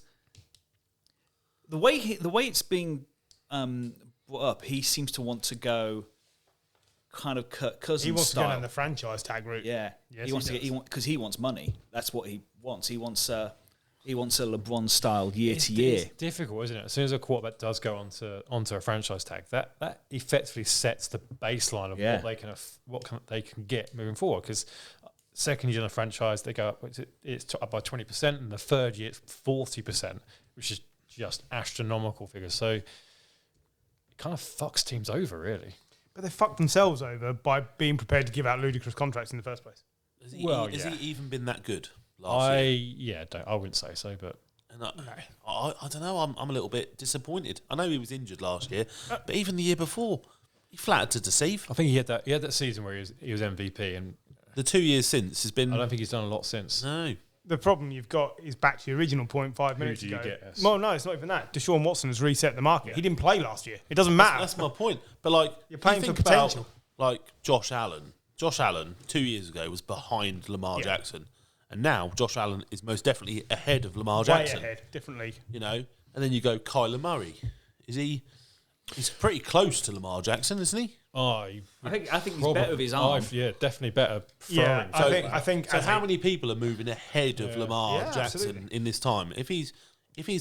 the way it's being brought up. He seems to want to go kind of Kirk Cousins He wants style. to go down the franchise tag route. Yeah, Yes, he wants he to get does. because he wants money. That's what he wants. He wants a LeBron style year to year. It's difficult, isn't it? As soon as a quarterback does go onto a franchise tag, that effectively sets the baseline of Yeah. what they can get moving forward. Because second year in a franchise, they go up. It's up by 20%, and the third year it's 40%, which is just astronomical figures. So it kind of fucks teams over, really. But they fucked themselves over by being prepared to give out ludicrous contracts in the first place. Has he even been that good last year? I wouldn't say so, but And I don't know. I'm a little bit disappointed. I know he was injured last year, but even the year before, he flattered to deceive. I think he had that season where he was MVP, and The 2 years since has been I don't think he's done a lot since. no. The problem you've got is back to the original point 5 minutes do you ago. get as- Well, no, it's not even that. Deshaun Watson has reset the market. He didn't play last year. It doesn't matter. That's my point. But like, You're paying you think for potential. about, like Josh Allen. Josh Allen 2 years ago was behind Lamar Jackson, and now Josh Allen is most definitely ahead of Lamar Way Jackson. ahead, differently. You know, and then you go Kyler Murray. Is he? He's pretty close to Lamar Jackson, isn't he? I think he's better with his arm. Yeah, definitely better Yeah, throwing. I think. So as how a- many people are moving ahead of Lamar Yeah, Jackson absolutely. in this time? If he's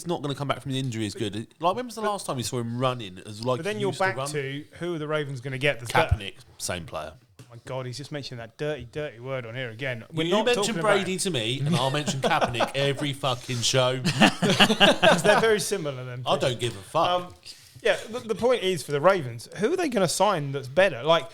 not going to come back from the injury as good, like when was the last time you saw him running as like? But then he you're used back run? to who are the Ravens going to get? That's better? Kaepernick, same player. Oh my God, he's just mentioning that dirty word on here again. We're You not mention talking Brady to me, and I'll mention Kaepernick every fucking show. because they're very similar. Them. I don't give a fuck. Yeah, the point is for the Ravens, who are they going to sign that's better? Like,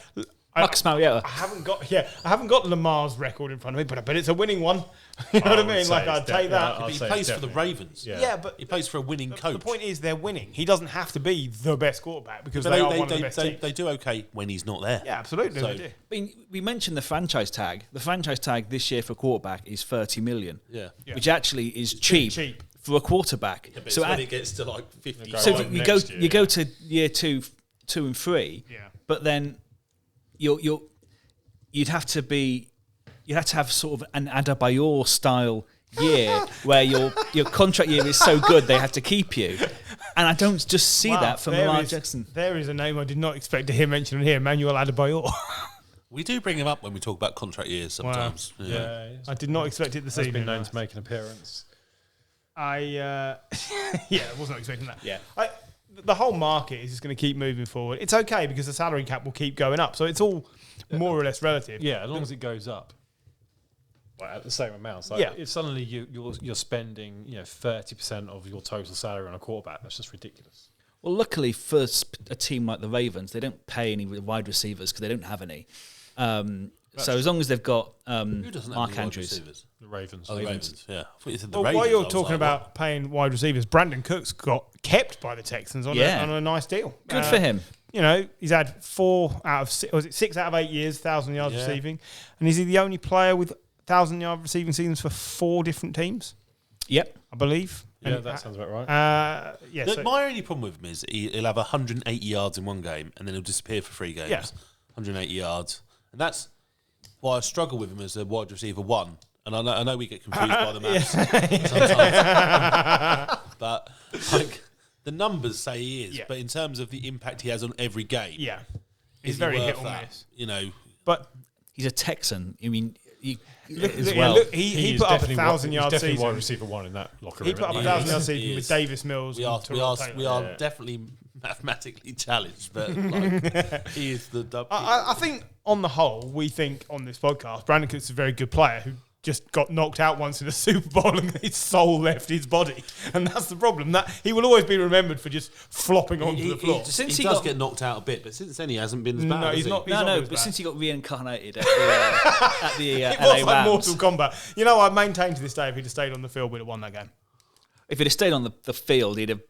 Marcus Mariota. I haven't got Lamar's record in front of me, but I bet it's a winning one. You know what I would mean? say Like, it's I'd take that. I'd he say plays it's for the definitely- Ravens. Yeah, but He plays for a winning coach. the point is they're winning. He doesn't have to be the best quarterback because But they are one of the best teams. they do okay when he's not there. Yeah, absolutely. So- they do. I mean, we mentioned the franchise tag. The franchise tag this year for quarterback is 30 million. Yeah. Yeah. Which actually is cheap, cheap. for a quarterback. Yeah, but so when it gets to like 50, so you go to year 2 and 3, but then you'd have to have sort of an Adebayor style year where your contract year is so good they have to keep you. And I don't just see that from Lamar Jackson. There is a name I did not expect to hear mentioned here, Emmanuel Adebayor. We do bring him up when we talk about contract years sometimes. Wow. Yeah. I did not expect it this evening. He's been known to make an appearance. I was not expecting that. Yeah. The whole market is just going to keep moving forward. It's okay because the salary cap will keep going up. So it's all more or less relative. Yeah, as long as it goes up. At the same amount. So if suddenly you're spending 30% of your total salary on a quarterback, that's just ridiculous. Well, luckily for a team like the Ravens, they don't pay any wide receivers because they don't have any. So as long as they've got Who doesn't Mark have any Andrews, The Ravens. the Ravens. Yeah, I thought you said the Well, Ravens. while you're talking about paying wide receivers, Brandon Cooks got kept by the Texans on a nice deal. Good for him. He's had 6 out of 8 years, 1,000 yards receiving, and is he the only player with 1,000-yard receiving seasons for 4 different teams? Yep, I believe. Yeah, that sounds about right. My only problem with him is he'll have 180 yards in one game and then he'll disappear for 3 games. Yeah. 180 yards, and that's why I struggle with him as a wide receiver 1. And I know we get confused by the maths sometimes, but like the numbers say he is. But in terms of the impact he has on every game, he's very hit or miss. But he's a Texan. I mean. He put up 1,000 yard season. Definitely wide receiver 1 in that locker room. He put up 1,000 yard season with Davis Mills. We are definitely mathematically challenged, but he is the. I think on the whole, we think on this podcast, Brandon Cooks is a very good player who just got knocked out once in a Super Bowl and his soul left his body, and that's the problem. That he will always be remembered for just flopping onto the floor. He does get knocked out a bit, but since then he hasn't been as bad. No, he's not. But since he got reincarnated at the it LA was like Rams. Mortal Kombat. I maintain to this day, if he'd have stayed on the field, we'd have won that game. If he'd have stayed on the field, he'd have.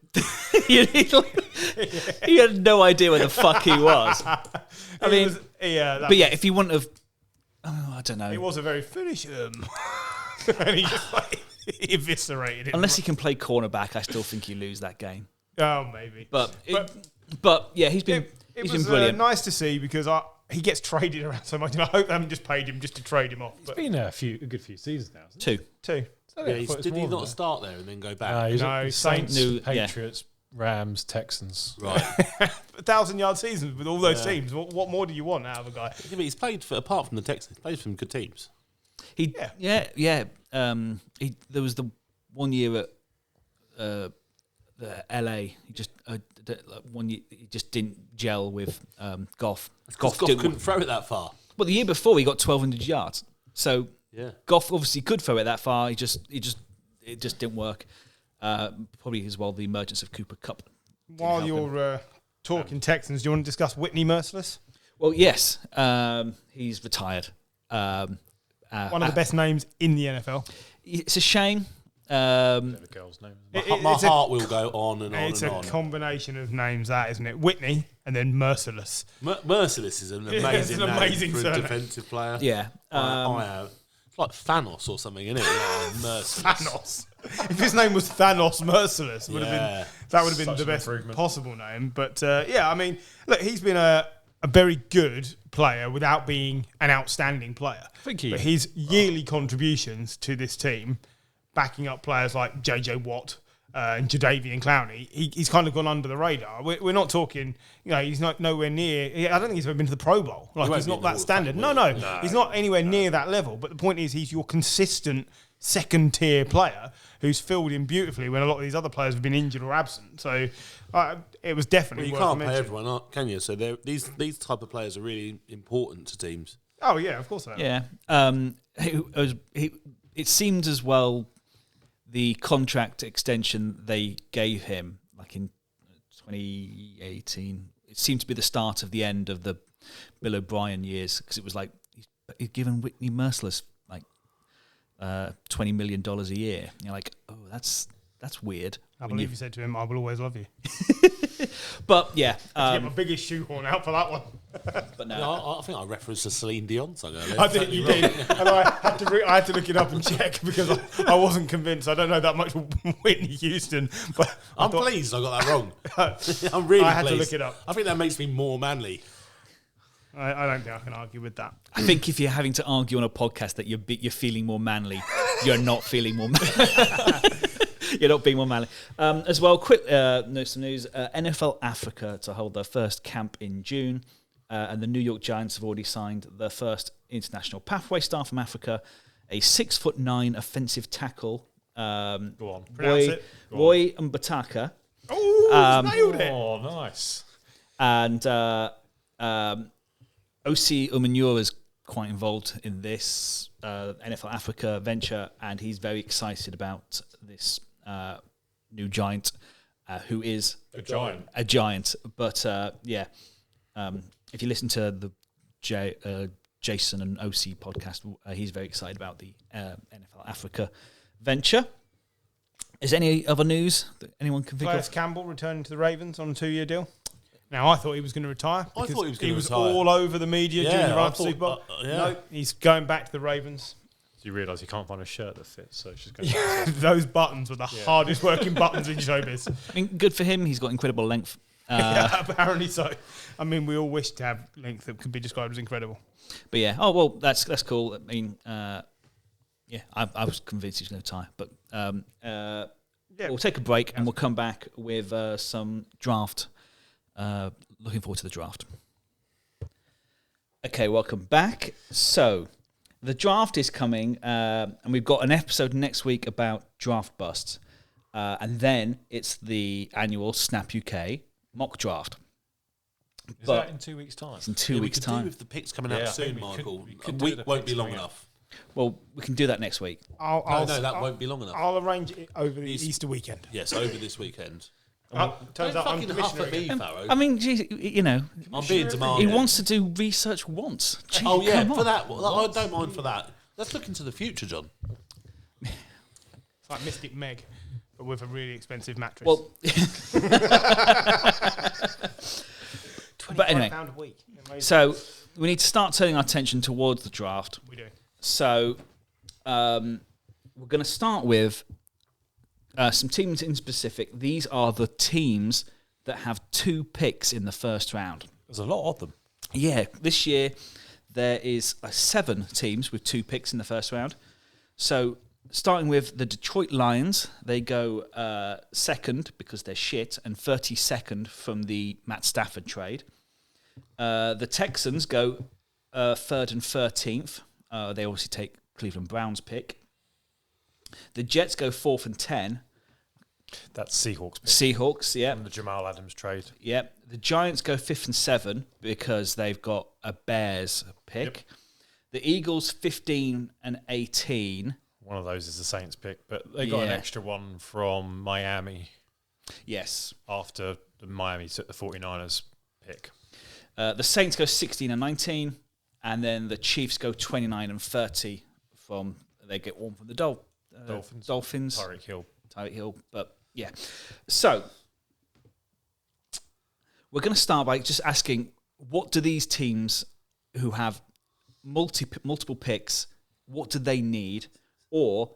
He had no idea where the fuck he was. If he wouldn't have. Oh, I don't know. It was a very finish him. And he just eviscerated it. Unless he can play cornerback, I still think you lose that game. Oh, maybe. But he's been brilliant. Nice to see because he gets traded around so much, and I hope they haven't just paid him just to trade him off. It's been a good few seasons now. Two. So did he not start there and then go back? No, Saints, Patriots, Rams, Texans. Right. 1,000-yard seasons with all those teams. What more do you want out of a guy? Yeah, but he's played apart from the Texans, he's played for some good teams. There was the 1 year at the LA. He just 1 year he just didn't gel with Goff. Goff couldn't throw it that far. Well, the year before he got 1,200 yards. So Goff obviously could throw it that far. It just didn't work. Probably as well the emergence of Cooper Kupp. While you're talking Texans, do you want to discuss Whitney Merciless? Well, yes. He's retired. One of the best names in the NFL. It's a shame. The girl's name. My heart will go on and on. It's a combination of names, that isn't it? Whitney and then Merciless. Merciless is an amazing name for a defensive player. Yeah. It's like Thanos or something, isn't it? Merciless. Thanos. If his name was Thanos Merciless, that would have been the best possible name. But look, he's been a very good player without being an outstanding player. But his yearly contributions to this team, backing up players like JJ Watt and Jadeveon Clowney, he's kind of gone under the radar. We're not talking, he's not nowhere near. I don't think he's ever been to the Pro Bowl. He's not that standard. No, he's not anywhere near that level. But the point is, he's your consistent second-tier player who's filled in beautifully when a lot of these other players have been injured or absent. So it was definitely you worth can't mentioning. pay everyone, can you? So these type of players are really important to teams. Oh, yeah, of course they are. Yeah. It seemed as well the contract extension they gave him, like in 2018, it seemed to be the start of the end of the Bill O'Brien years, because it was like he's given Whitney Merciless like $20 million a year. And you're like, oh, that's weird. I believe you said to him, "I will always love you." But yeah, get my biggest shoehorn out for that one. but no. I think I referenced a Celine Dion song earlier. I think you did, and I had to look it up and check because I wasn't convinced. I don't know that much Whitney Houston, but I'm pleased I got that wrong. I'm really pleased. I had to look it up. I think that makes me more manly. I don't think I can argue with that. I think if you're having to argue on a podcast that you're feeling more manly, you're not feeling more manly. You're not being more manly. As well, quick some news. NFL Africa to hold their first camp in June. And the New York Giants have already signed their first international pathway star from Africa, a 6'9" offensive tackle. Go on. Pronounce it. Roy Mbataka. Oh, nailed it. Oh, nice. And Osi Umenyiora is quite involved in this NFL Africa venture, and he's very excited about this new giant, who is A giant. A giant. But if you listen to the Jason and OC podcast, he's very excited about the NFL Africa venture. Is there any other news that anyone can think Clive of? Campbell returning to the Ravens on a 2-year deal. Now, I thought he was going to retire. I thought he was going to retire. all over the media during the run up to I Super Bowl. thought, yeah. No, he's going back to the Ravens. Do you realise he can't find a shirt that fits? So it's just going to Those buttons were the hardest working buttons in showbiz. I mean, good for him. He's got incredible length. Yeah, apparently so. I mean, we all wish to have length that could be described as incredible. But yeah, oh well, that's cool. I mean, I was convinced he's going to retire. But we'll take a break and we'll come back with some draft. Looking forward to the draft. Okay, welcome back. So the draft is coming, and we've got an episode next week about draft busts, and then it's the annual Snap UK mock draft. Is that in 2 weeks' time? It's in 2 weeks' time. With the picks coming out soon, Michael. A do week the won't picks be long coming out. enough. Well, we can do that next week. That won't be long enough. I'll arrange it over the Easter weekend. Yes, over this weekend. Turns out I'm commissioner again. Farrow. I mean, geez, you know, I'm being demanding. he wants to do research once. Gee, Oh yeah, come for on. that. I don't mind for that. Let's look into the future, John. It's like Mystic Meg, but with a really expensive mattress. Well, but anyway, £25 a week. Amazing. so we need to start turning our attention towards the draft. We do. So we're going to start with some teams in specific. These are the teams that have 2 picks in the first round. There's a lot of them. Yeah, this year there is 7 teams with 2 picks in the first round. So starting with the Detroit Lions, they go second because they're shit, and 32nd from the Matt Stafford trade. The Texans go 3rd and 13th. They obviously take Cleveland Browns pick. The Jets go 4th and 10. That's Seahawks pick. Seahawks, yeah. From the Jamal Adams trade. Yep. The Giants go 5th and 7 because they've got a Bears pick. Yep. The Eagles 15 and 18. One of those is the Saints pick, but they got an extra one from Miami Yes. after the Miami took the 49ers pick. The Saints go 16 and 19, and then the Chiefs go 29 and 30 from, they get one from the Dolphins. Tyreek Hill. But yeah. So we're going to start by just asking, what do these teams who have multiple picks, what do they need? Or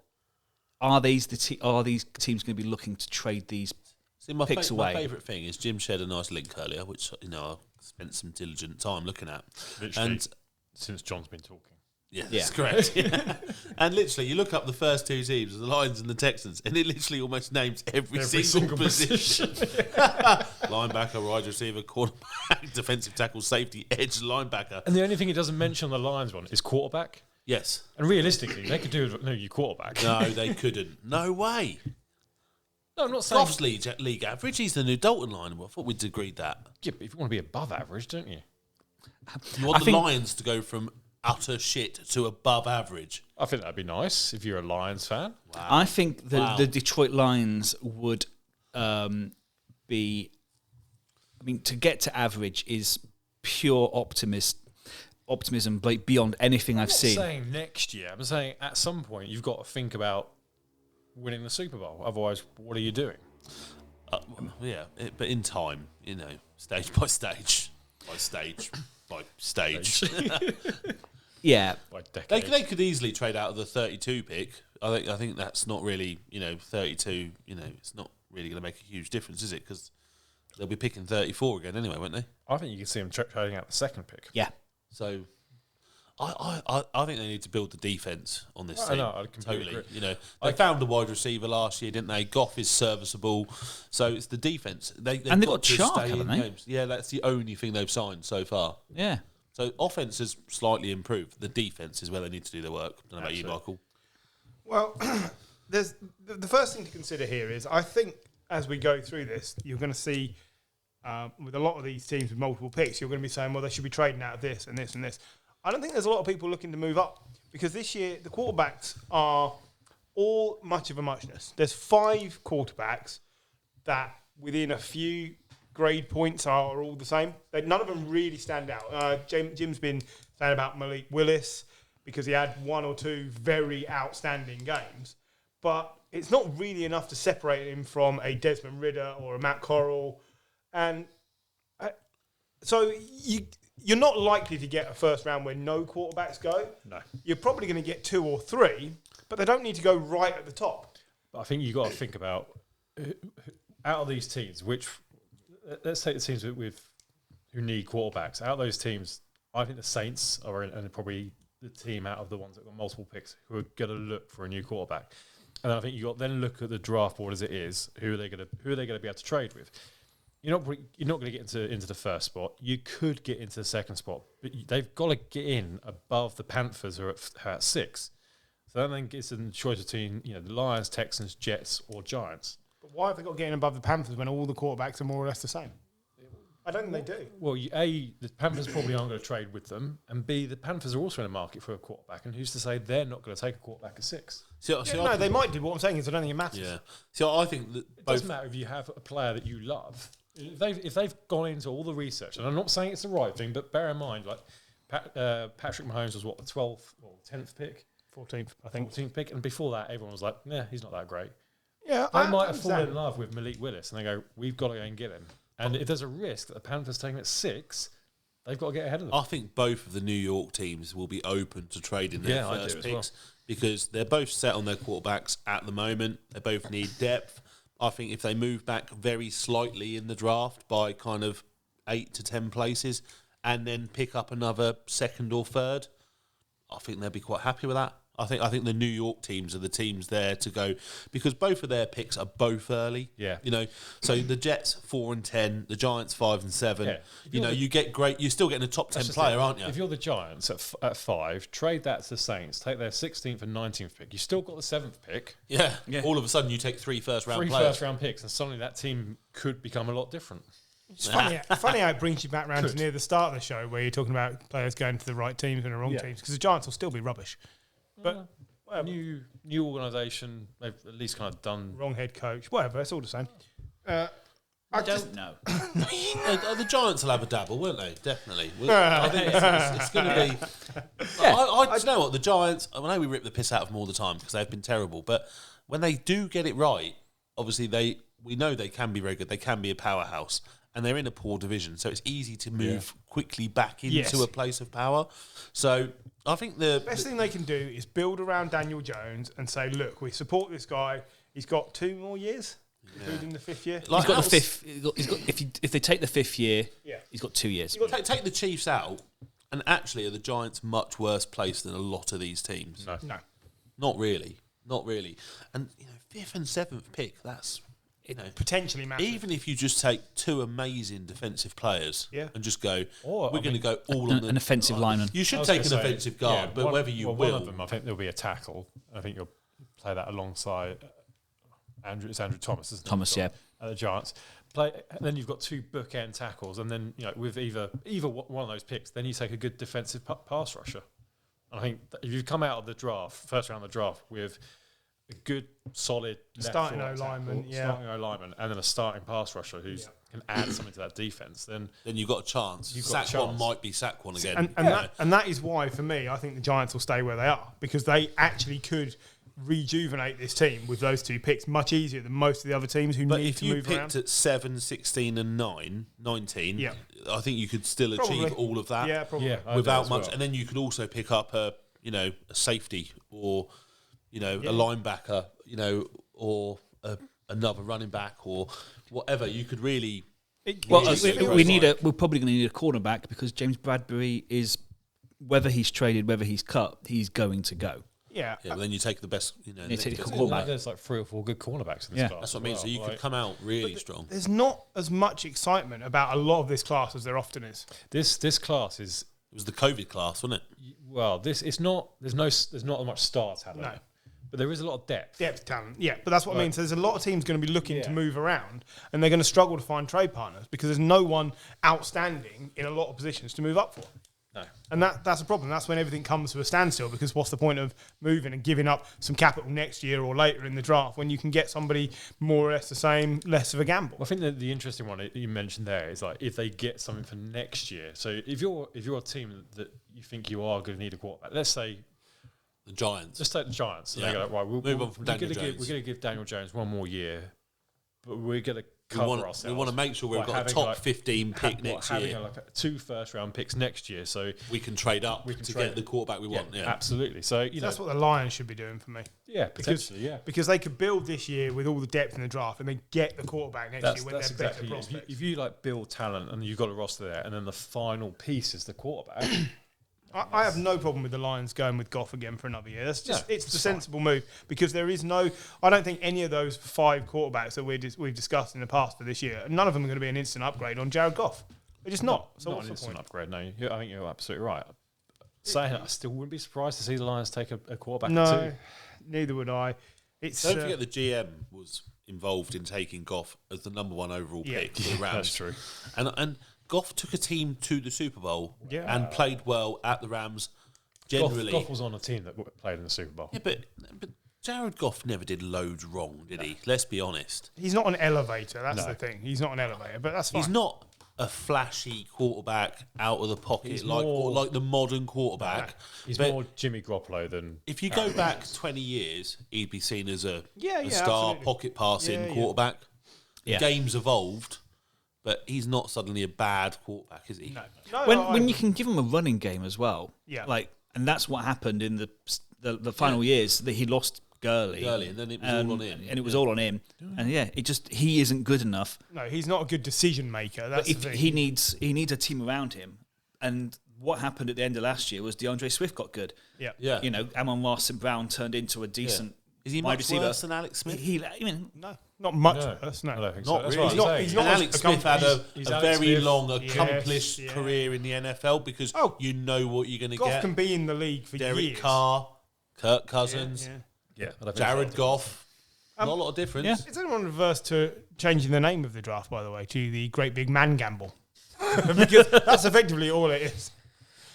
are these teams going to be looking to trade these picks away? My favourite thing is Jim shared a nice link earlier, which I spent some diligent time looking at. Literally, and since John's been talking. Yeah, that's correct. Yeah. And literally, you look up the first 2 teams, the Lions and the Texans, and it literally almost names every single position. Linebacker, wide receiver, quarterback, defensive tackle, safety, edge, linebacker. And the only thing it doesn't mention on the Lions one is quarterback. Yes. And realistically, they could do your quarterback. No, they couldn't. No way. No, I'm not saying... Goff's league average, he's the new Dalton line. I thought we'd agreed that. Yeah, but if you want to be above average, don't you? You want the Lions to go from utter shit to above average. I think that'd be nice if you're a Lions fan. Wow. I think the Detroit Lions would be... I mean, to get to average is pure optimism beyond anything I've seen. I'm not saying next year. I'm saying at some point you've got to think about winning the Super Bowl. Otherwise, what are you doing? But in time, stage by stage, by stage. Yeah, they could easily trade out of the 32 pick. I think that's not really 32. It's not really going to make a huge difference, is it? Because they'll be picking 34 again anyway, won't they? I think you can see them trading out the second pick. Yeah. So I think they need to build the defense on this team. I completely agree. They found a wide receiver last year, didn't they? Goff is serviceable, so it's the defense. They've got Shark, haven't they? Games. Yeah, that's the only thing they've signed so far. Yeah. So offense has slightly improved. The defense is where they need to do their work. I don't know about you, Michael. Well, there's the first thing to consider here is I think as we go through this, you're going to see with a lot of these teams with multiple picks, you're going to be saying, well, they should be trading out of this and this and this. I don't think there's a lot of people looking to move up because this year the quarterbacks are all much of a muchness. There's 5 quarterbacks that within a few grade points are all the same. None of them really stand out. Jim's been saying about Malik Willis because he had 1 or 2 very outstanding games, but it's not really enough to separate him from a Desmond Ridder or a Matt Corral. And so you're not likely to get a first round where no quarterbacks go. No. You're probably going to get 2 or 3, but they don't need to go right at the top. But I think you've got to think about, out of these teams, let's take the teams who need quarterbacks. Out of those teams, I think the Saints are and probably the team out of the ones that got multiple picks who are going to look for a new quarterback. And I think you got then look at the draft board as it is. Who are they going to be able to trade with? You're not going to get into the first spot. You could get into the second spot, but they've got to get in above the Panthers who are at 6. So then it's a choice between the Lions, Texans, Jets, or Giants. But why have they got to get in above the Panthers when all the quarterbacks are more or less the same? I don't think they do. Well, the Panthers probably aren't going to trade with them, and B, the Panthers are also in the market for a quarterback, and who's to say they're not going to take a quarterback at 6? No, they might do. What I'm saying is I don't think it matters. Yeah. So I think that it doesn't matter if you have a player that you love. If they've gone into all the research, and I'm not saying it's the right thing, but bear in mind, like Patrick Mahomes was what, the 12th or 10th pick? 14th, I think. 14th pick, and before that, everyone was like, "Nah, he's not that great." Yeah, they might have fallen in love with Malik Willis, and they go, "We've got to go and get him." And if there's a risk that the Panthers taking at 6, they've got to get ahead of them. I think both of the New York teams will be open to trading their first picks because they're both set on their quarterbacks at the moment. They both need depth. I think if they move back very slightly in the draft by kind of 8 to 10 places and then pick up another second or third, I think they'll be quite happy with that. I think the New York teams are the teams there to go because both of their picks are both early. Yeah. So the Jets 4 and 10, the Giants 5 and 7. Yeah. You get great. You're still getting a top 10 player, aren't you? If you're the Giants at 5, trade that to the Saints. Take their 16th and 19th pick. You still got the 7th pick. Yeah. All of a sudden, you take 3 first-round players. 3 first-round picks, and suddenly that team could become a lot different. It's funny how it brings you back round to near the start of the show where you're talking about players going to the right teams and the wrong teams because the Giants will still be rubbish. But new organisation, they've at least kind of done wrong head coach, whatever. It's all the same. I don't know. The Giants will have a dabble, won't they? Definitely. I think it's going to be. I know what the Giants. I know we rip the piss out of them all the time because they've been terrible, but when they do get it right, obviously we know they can be very good. They can be a powerhouse. And they're in a poor division, so it's easy to move quickly back into a place of power. So I think the best thing they can do is build around Daniel Jones and say, look, we support this guy. He's got 2 more years, including the 5th year. He's got the 5th. If they take the 5th year, he's got 2 years. Take the Chiefs out, and actually, are the Giants much worse placed than a lot of these teams? No, not really. And 5th and 7th pick, that's. Potentially massive. Even if you just take 2 amazing defensive players and just go, we're going to go all on an offensive lineman. You should take an offensive guard, but whether you will. One of them, I think there'll be a tackle. I think you'll play that alongside Andrew Thomas, isn't it? Thomas, yeah. At the Giants. And then you've got 2 bookend tackles, and then with either one of those picks, then you take a good defensive pass rusher. And I think if you come out of the draft, first round of the draft, with a good, solid starting O-lineman, and then a starting pass rusher who can add something to that defense. Then you've got a chance. Saquon might be Saquon again, and that is why, for me, I think the Giants will stay where they are because they actually could rejuvenate this team with those 2 picks much easier than most of the other teams who need to move around. But if you picked at 7, 16 and 19, I think you could still achieve all of that. Yeah, probably. Yeah, without much. And then you could also pick up a safety or, a linebacker, or another running back or whatever. You could really... we're probably going to need a cornerback because James Bradbury is, whether he's traded, whether he's cut, he's going to go. Yeah. But then you take the best, you take the cornerback. There's like 3 or 4 good cornerbacks in this class. That's what I mean. So you could come out really strong. There's not as much excitement about a lot of this class as there often is. This class is... It was the COVID class, wasn't it? Well, it's not... There's not as much star talent. No. But there is a lot of depth. Depth talent, yeah. But that's what I mean. So there's a lot of teams going to be looking to move around, and they're going to struggle to find trade partners because there's no one outstanding in a lot of positions to move up for. No. And that's a problem. That's when everything comes to a standstill because what's the point of moving and giving up some capital next year or later in the draft when you can get somebody more or less the same, less of a gamble? I think that the interesting one that you mentioned there is like if they get something for next year. So if you're a team that you think you are going to need a quarterback, let's say the Giants. Let's take the Giants. And they go like, right, move on from Daniel Jones. We're going to give Daniel Jones 1 more year, but we're going to cover ourselves. We want to make sure we've got a top 15 pick next year. Having like 2 first-round picks next year, so we can trade up to get the quarterback we want. Yeah, absolutely. So that's what the Lions should be doing for me. Yeah, potentially. Because they could build this year with all the depth in the draft, and then get the quarterback next year when they're better prospects. If you like build talent and you've got a roster there, and then the final piece is the quarterback. I have no problem with the Lions going with Goff again for another year. That's just it's the sensible move because there is no. I don't think any of those 5 quarterbacks that we've discussed in the past for this year, none of them are going to be an instant upgrade on Jared Goff. They're just not. So not an instant upgrade. No, I think you're absolutely right. Saying that, I still wouldn't be surprised to see the Lions take a quarterback. No, neither would I. Don't forget the GM was involved in taking Goff as the number 1 overall pick for the Rams. That's true. And Goff took a team to the Super Bowl and played well at the Rams. Generally, Goff was on a team that played in the Super Bowl. Yeah, but Jared Goff never did loads wrong, did he? Let's be honest. He's not an elevator. That's the thing. He's not an elevator, but that's fine. He's not a flashy quarterback out of the pocket like the modern quarterback. He's more Jimmy Garoppolo than. If you go back 20 years, he'd be seen as a star absolutely. pocket passing quarterback. The game's evolved. But he's not suddenly a bad quarterback, is he? No. When you can give him a running game as well, and that's what happened in the final years that he lost Gurley, and then it was all on him, and it was all on him, and he isn't good enough. No, he's not a good decision maker. That's the thing. He needs a team around him, and what happened at the end of last year was DeAndre Swift got good. Yeah. Amon-Ra St. Brown turned into a decent. Is he much worse than Alex Smith? No, not much worse. No, I don't think not so. really. He's not Alex Smith had a very long, accomplished Yes, career in the NFL because you know what you're going to Goff get. can be in the league for Derek years. Carr, Kirk Cousins, Jared Goff. Not a lot of difference. Is anyone reverse to changing the name of the draft, by the way, to the Great Big Man Gamble? Because that's effectively all it is.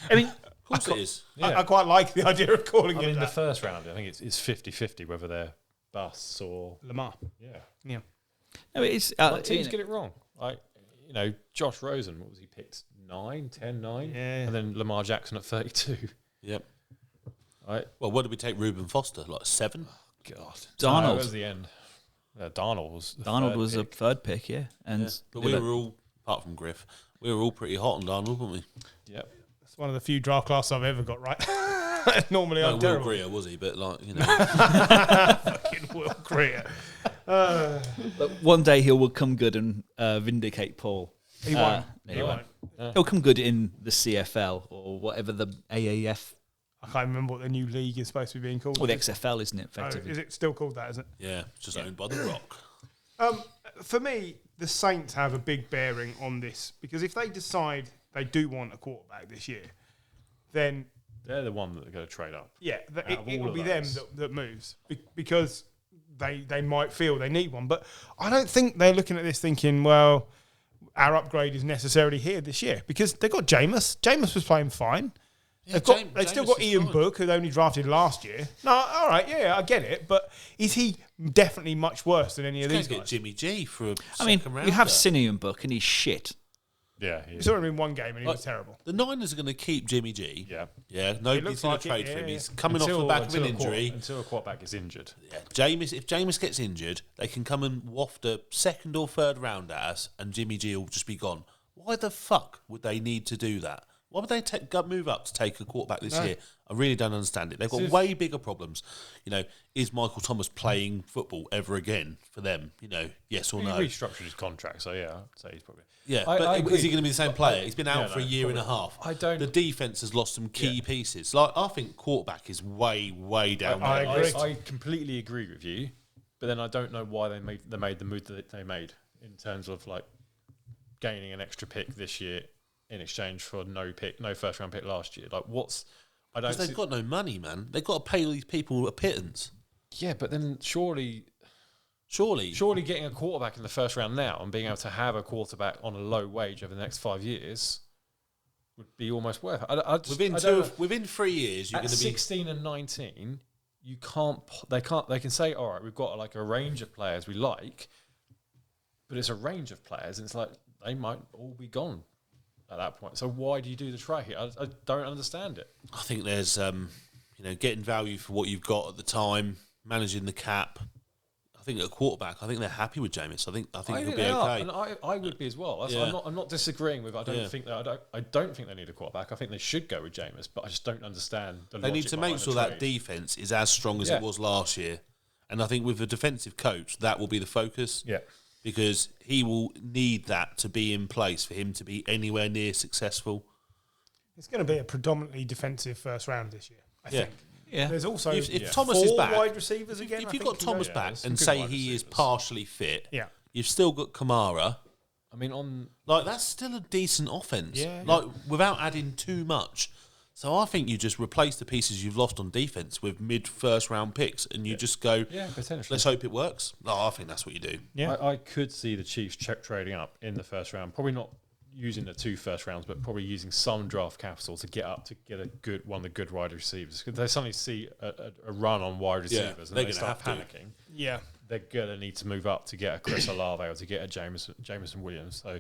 I mean, Of course it is. I quite like the idea of calling it in that. the first round, I think it's 50-50 whether they're busts or Lamar. Yeah. No, it's teams get it wrong. Like Josh Rosen, what was he picked? 9, 10, 9? Yeah. And then Lamar Jackson at 32. Yep. Right. Well, what did we take Reuben Foster? Like 7? God. Darnold. That was the end. Darnold was a third pick, and but we were all, apart from Griff, we were all pretty hot on Darnold, weren't we? Yep. It's one of the few draft classes I've ever got right. Normally I'm Will terrible. Greer, was he? But Fucking Will Greer. But one day he will come good and vindicate Paul. He won't. He won't. He'll come good in the CFL or whatever the AAF. I can't remember what the new league is supposed to be being called. Or the XFL, isn't it, effectively? Is it still called that, is it? Yeah, it's just owned by The Rock. For me, the Saints have a big bearing on this because if they decide they do want a quarterback this year, then they're the one that are going to trade up. Yeah, it will be them that moves because they might feel they need one. But I don't think they're looking at this thinking, well, our upgrade is necessarily here this year because they've got Jameis. Jameis was playing fine. Yeah, they've still got Ian Book, who they only drafted last year. No, all right, I get it. But is he definitely much worse than any of these guys? Get Jimmy G for a I mean, second round. you have Sinead Book and he's shit. Yeah, we saw him in one game and he was terrible. The Niners are going to keep Jimmy G. Yeah. Nobody's going to trade for him. He's coming off the back of an injury. Until a quarterback is injured. Yeah, if Jameis gets injured, they can come and waft a second or third round at us, and Jimmy G will just be gone. Why the fuck would they need to do that? Why would they move up to take a quarterback this year? I really don't understand it. They've got way bigger problems. Is Michael Thomas playing football ever again for them? Yes or no? He restructured his contract, so yeah, I'd say he's probably... Yeah, but is he going to be the same player? He's been out for a year and a half. The defense has lost some key pieces. I think quarterback is way, way down there. I completely agree with you, but then I don't know why they made the move that they made in terms of gaining an extra pick this year in exchange for no first round pick last year. Because they've got no money, man. They've got to pay these people a pittance. Yeah, but then surely getting a quarterback in the first round now and being able to have a quarterback on a low wage over the next 5 years would be almost worth it. Within 3 years, you're going to be 16 and 19. You can't. They can say, all right, we've got a range of players we like, but it's a range of players, and it's they might all be gone at that point. So why do you do the trade? I don't understand it. I think there's getting value for what you've got at the time, managing the cap. I think at quarterback, I think they're happy with Jameis. I think he'll be okay. And I would be as well. I'm not disagreeing with. I don't think they need a quarterback. I think they should go with Jameis, but I just don't understand the logic. They need to make sure that defense is as strong as it was last year, and I think with a defensive coach, that will be the focus. Yeah. Because he will need that to be in place for him to be anywhere near successful. It's going to be a predominantly defensive first round this year, I think. Yeah. There's also if Thomas is back, wide receivers again. If you've got Thomas back and say he is partially fit, you've still got Kamara. I mean, that's still a decent offense. Yeah. Without adding too much. So I think you just replace the pieces you've lost on defense with mid-first round picks, and you just go, potentially. Let's hope it works. I think that's what you do. Yeah, I could see the Chiefs trading up in the first round. Probably not using the 2 first rounds, but probably using some draft capital to get one of the good wide receivers. Because they suddenly see a run on wide receivers and they start panicking. Yeah, they're gonna need to move up to get a Chris Olave or to get a Jameson Williams. So.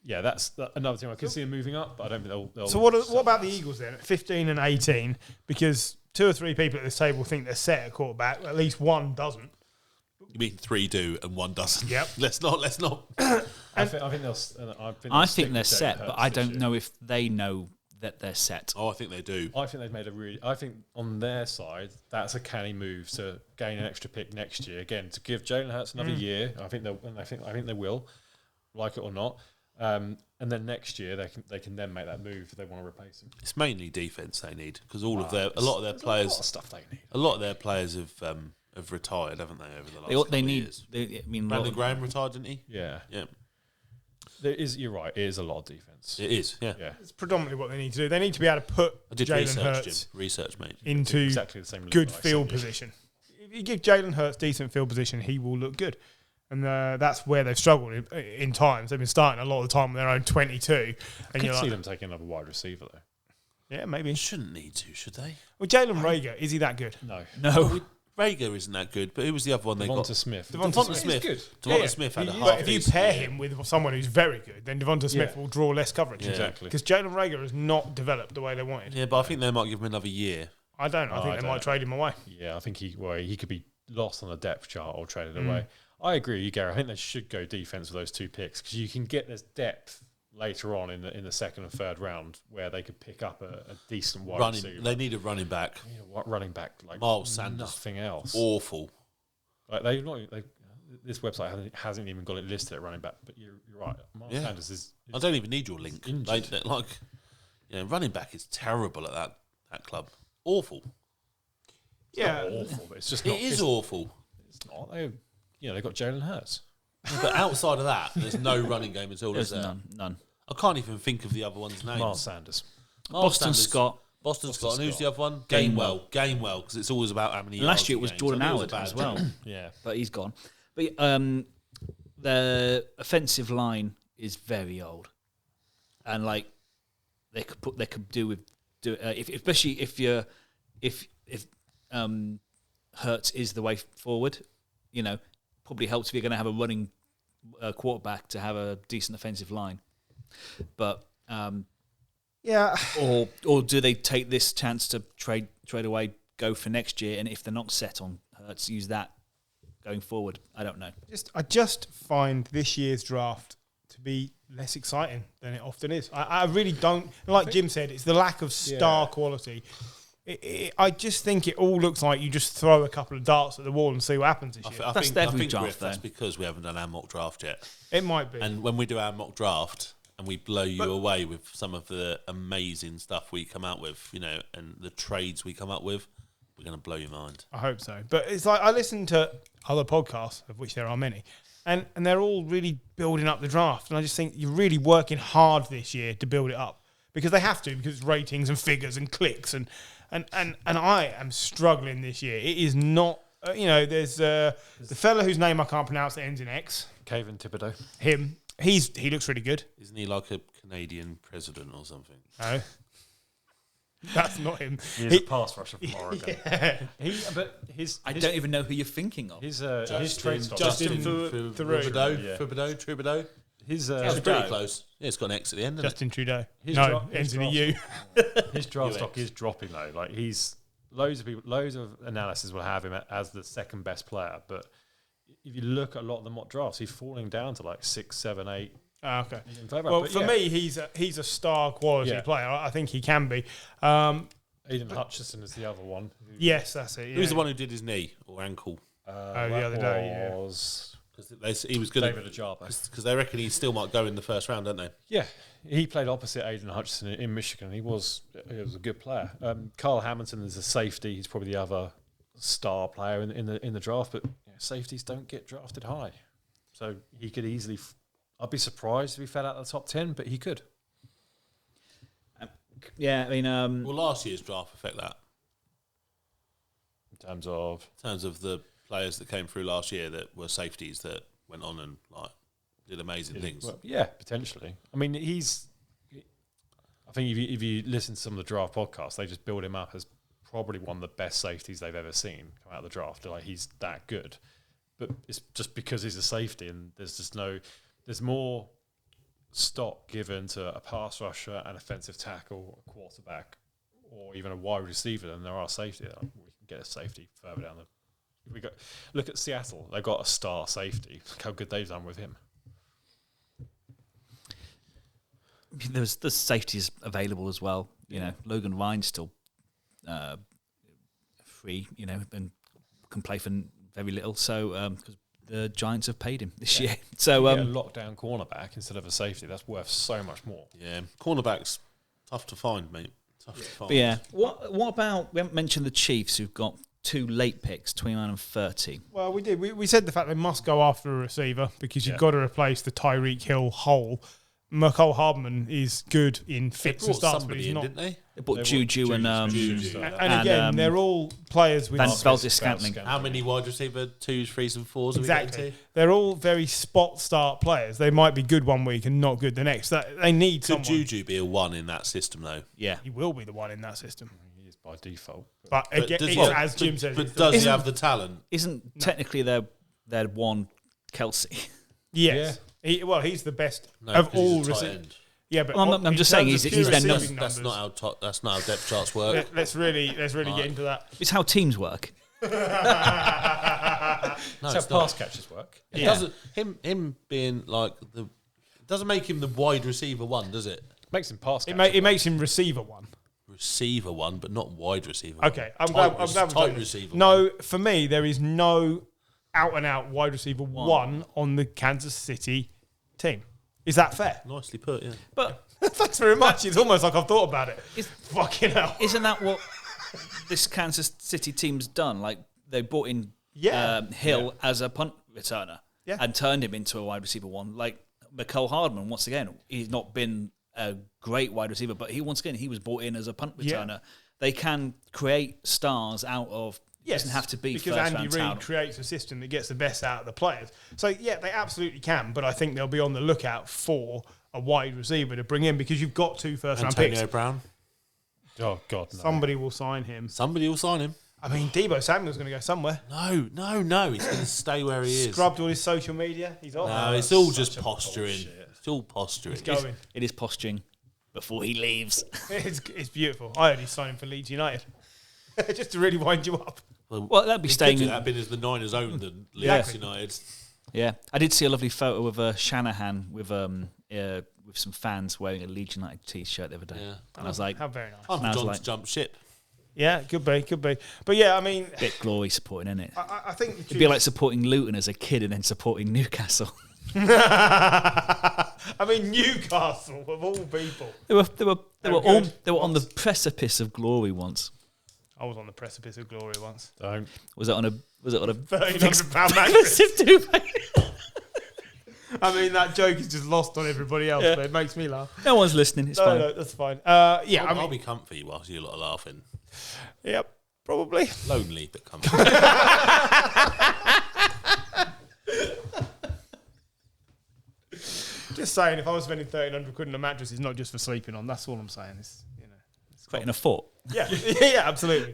Yeah, that's another thing. I can see them moving up, but I don't think they'll... So what about the Eagles then, at 15 and 18? Because 2 or 3 people at this table think they're set at quarterback. At least one doesn't. You mean 3 do and 1 doesn't? Yep. Let's not. I think they're set, but I don't know if they know that they're set. Oh, I think they do. I think they've made I think on their side, that's a canny move to gain an extra pick next year. Again, to give Jalen Hurts another year. I think they will, like it or not. And then next year they can then make that move if they want to replace him. It's mainly defense they need because a lot of their players, a lot of stuff they need. A lot of their players have retired, haven't they, over the last couple of years? Brandon Graham retired, didn't he? Yeah. Yeah. You're right. It is a lot of defense. It is. Yeah. It's predominantly what they need to do. They need to be able to put Jalen Hurts mate, into exactly the same good field position. If you give Jalen Hurts decent field position, he will look good. And that's where they've struggled in times. They've been starting a lot of the time on their own 22. I could see them taking another wide receiver, though. Yeah, maybe. Shouldn't need to, should they? Well, Jalen Reagor, is he that good? No. Reagor isn't that good, but who was the other one they got? Devonta Smith. Devonta Smith. Good. Devonta Smith had a half. But if you pair him with someone who's very good, then Devonta Smith will draw less coverage. Yeah. Exactly. Because Jalen Reagor has not developed the way they wanted. Yeah, but I think they might give him another year. I don't. I think they might trade him away. Yeah, I think he could be lost on the depth chart or traded away. I agree with you, Gary. I think they should go defense with those 2 picks because you can get this depth later on in the second and third round where they could pick up a decent wide receiver. They need a running back. Running back like Miles Sanders. Nothing else. Awful. Like this website hasn't even got it listed at running back. But you're right. Miles Sanders is. I don't even need your link. Running back is terrible at that club. Awful. It's not awful. But it's just. It is awful. It's not. They've got Jalen Hurts. But outside of that, there's no running game at all, is there? None. I can't even think of the other one's name. Miles Sanders. Boston Scott. And who's the other one? Gainwell, because it's always about how many yards. Last year it was Jordan Howard as well. Yeah. But he's gone. But the offensive line is very old. And they could do especially if Hurts is the way forward, probably helps if you're going to have a running quarterback to have a decent offensive line. But yeah, or do they take this chance to trade away, go for next year, and if they're not set on Hurts, use that going forward? I don't know. I just find this year's draft to be less exciting than it often is. I really don't. Like Jim said, it's the lack of star quality. I just think it all looks like you just throw a couple of darts at the wall and see what happens this year. I think Griff, that's because we haven't done our mock draft yet. It might be. And when we do our mock draft and we blow you away with some of the amazing stuff we come out with, and the trades we come up with, we're going to blow your mind. I hope so. But it's like I listen to other podcasts, of which there are many, and they're all really building up the draft. And I just think you're really working hard this year to build it up because they have to, because it's ratings and figures and clicks and I am struggling this year. It is not, there's the fella whose name I can't pronounce that ends in X. Kevin Thibodeau. Him. He looks really good. Isn't he like a Canadian president or something? No. That's not him. He's a pass rusher from Oregon. Yeah. I don't even know who you're thinking of. His trade stock. Justin Trudeau. That's pretty close. Yeah, it's got an X at the end. Justin Trudeau. Ends in a U. His draft stock is dropping though. Like he's loads of analysis will have him as the second best player, but if you look at a lot of the mock drafts, he's falling down to like 6, 7, 8. Okay. Well, for me, he's a star quality player. I think he can be. Aiden Hutchinson is the other one. Yes, that's it. Yeah. Who's the one who did his knee or ankle? The other day, Because he was good. David Ajaba. Because they reckon he still might go in the first round, don't they? Yeah, he played opposite Aiden Hutchinson in Michigan. He was a good player. Carl Hamilton is a safety. He's probably the other star player in the draft. But safeties don't get drafted high, so he could easily. I'd be surprised if he fell out of the top 10, but he could. Yeah, I mean, will last year's draft affect that? In terms of the players that came through last year that were safeties that went on and did amazing things. Well, yeah, potentially. I mean, I think if you listen to some of the draft podcasts, they just build him up as probably one of the best safeties they've ever seen come out of the draft. They're like, he's that good, but it's just because he's a safety, and there's more stock given to a pass rusher, an offensive tackle, a quarterback, or even a wide receiver than there are safety. We can get a safety further down the. Look at Seattle. They've got a star safety. Look how good they've done with him. There's safeties available as well. Logan Ryan's still free. And can play for very little. So because the Giants have paid him this year. So a lockdown cornerback instead of a safety, that's worth so much more. Yeah, cornerbacks tough to find, mate. Tough to find. But yeah. What about, we haven't mentioned the Chiefs who've got 2 late picks, 29 and 30. Well, we did. We said the fact they must go after a receiver because you've got to replace the Tyreek Hill hole. McCole Hardman is good in fits and starts, but he's not. Didn't they? They bought Juju and again, they're all players with Valdez-Scantling. How many wide receiver 2s, 3s, and 4s? Exactly. They're all very spot start players. They might be good one week and not good the next. They need someone. Could Juju be a 1 in that system though? Yeah, he will be the 1 in that system. He is by default. But again, as Jim says, but does he have the talent? Isn't technically their 1 Kelsey? Yes. Yeah. He's the best of all receivers. Yeah, but I'm just saying he's their number. That's not how depth charts work. Let's really get into that. It's how teams work. No, it's how pass catches work. It doesn't. Him being like it doesn't make him the wide receiver 1, does it? Makes him pass. It makes him receiver 1. Receiver 1, but not wide receiver. Okay, I'm glad. Tight receiver. No, for me, there is no out and out wide receiver 1 on the Kansas City team. Is that fair? Nicely put, yeah. But thanks very much. It's almost like I've thought about it. Fucking hell. Isn't that what this Kansas City team's done? Like they brought in Hill as a punt returner and turned him into a wide receiver 1. Like McCole Hardman, once again, he's not been a great wide receiver, but he was brought in as a punt returner. Yeah. They can create stars out of. Yes, doesn't have to be because Andy Reid creates a system that gets the best out of the players. So yeah, they absolutely can, but I think they'll be on the lookout for a wide receiver to bring in because you've got 2 first-round picks. Antonio Brown. Oh God, no. Somebody will sign him. I mean, Deebo Samuel's going to go somewhere. No. He's going to stay where he is. Scrubbed all his social media. He's off. No, it's all just posturing. It's all posturing. It is posturing before he leaves. It's beautiful. I heard he's signing for Leeds United. Just to really wind you up. Well, that'd be staying. That been as the Niners owned than Leeds United. Yeah, I did see a lovely photo of Shanahan with some fans wearing a Leeds United T-shirt the other day. Yeah. And I was like, how very nice. I'm for John to jump ship. Yeah, could be. But yeah, I mean... Bit glory supporting, isn't it? I think... It'd be like supporting Luton as a kid and then supporting Newcastle. I mean, Newcastle, of all people. They were on the precipice of glory once. I was on the precipice of glory once. Was it on a £1,300 mattress? I mean, that joke is just lost on everybody else, but it makes me laugh. No one's listening. It's fine. No, that's fine. I'll be comfy whilst you lot are laughing. Yep, probably. Lonely, but comfy. Just saying, if I was spending £1,300 on a mattress, it's not just for sleeping on. That's all I'm saying. It's in a fort. Yeah, yeah, absolutely.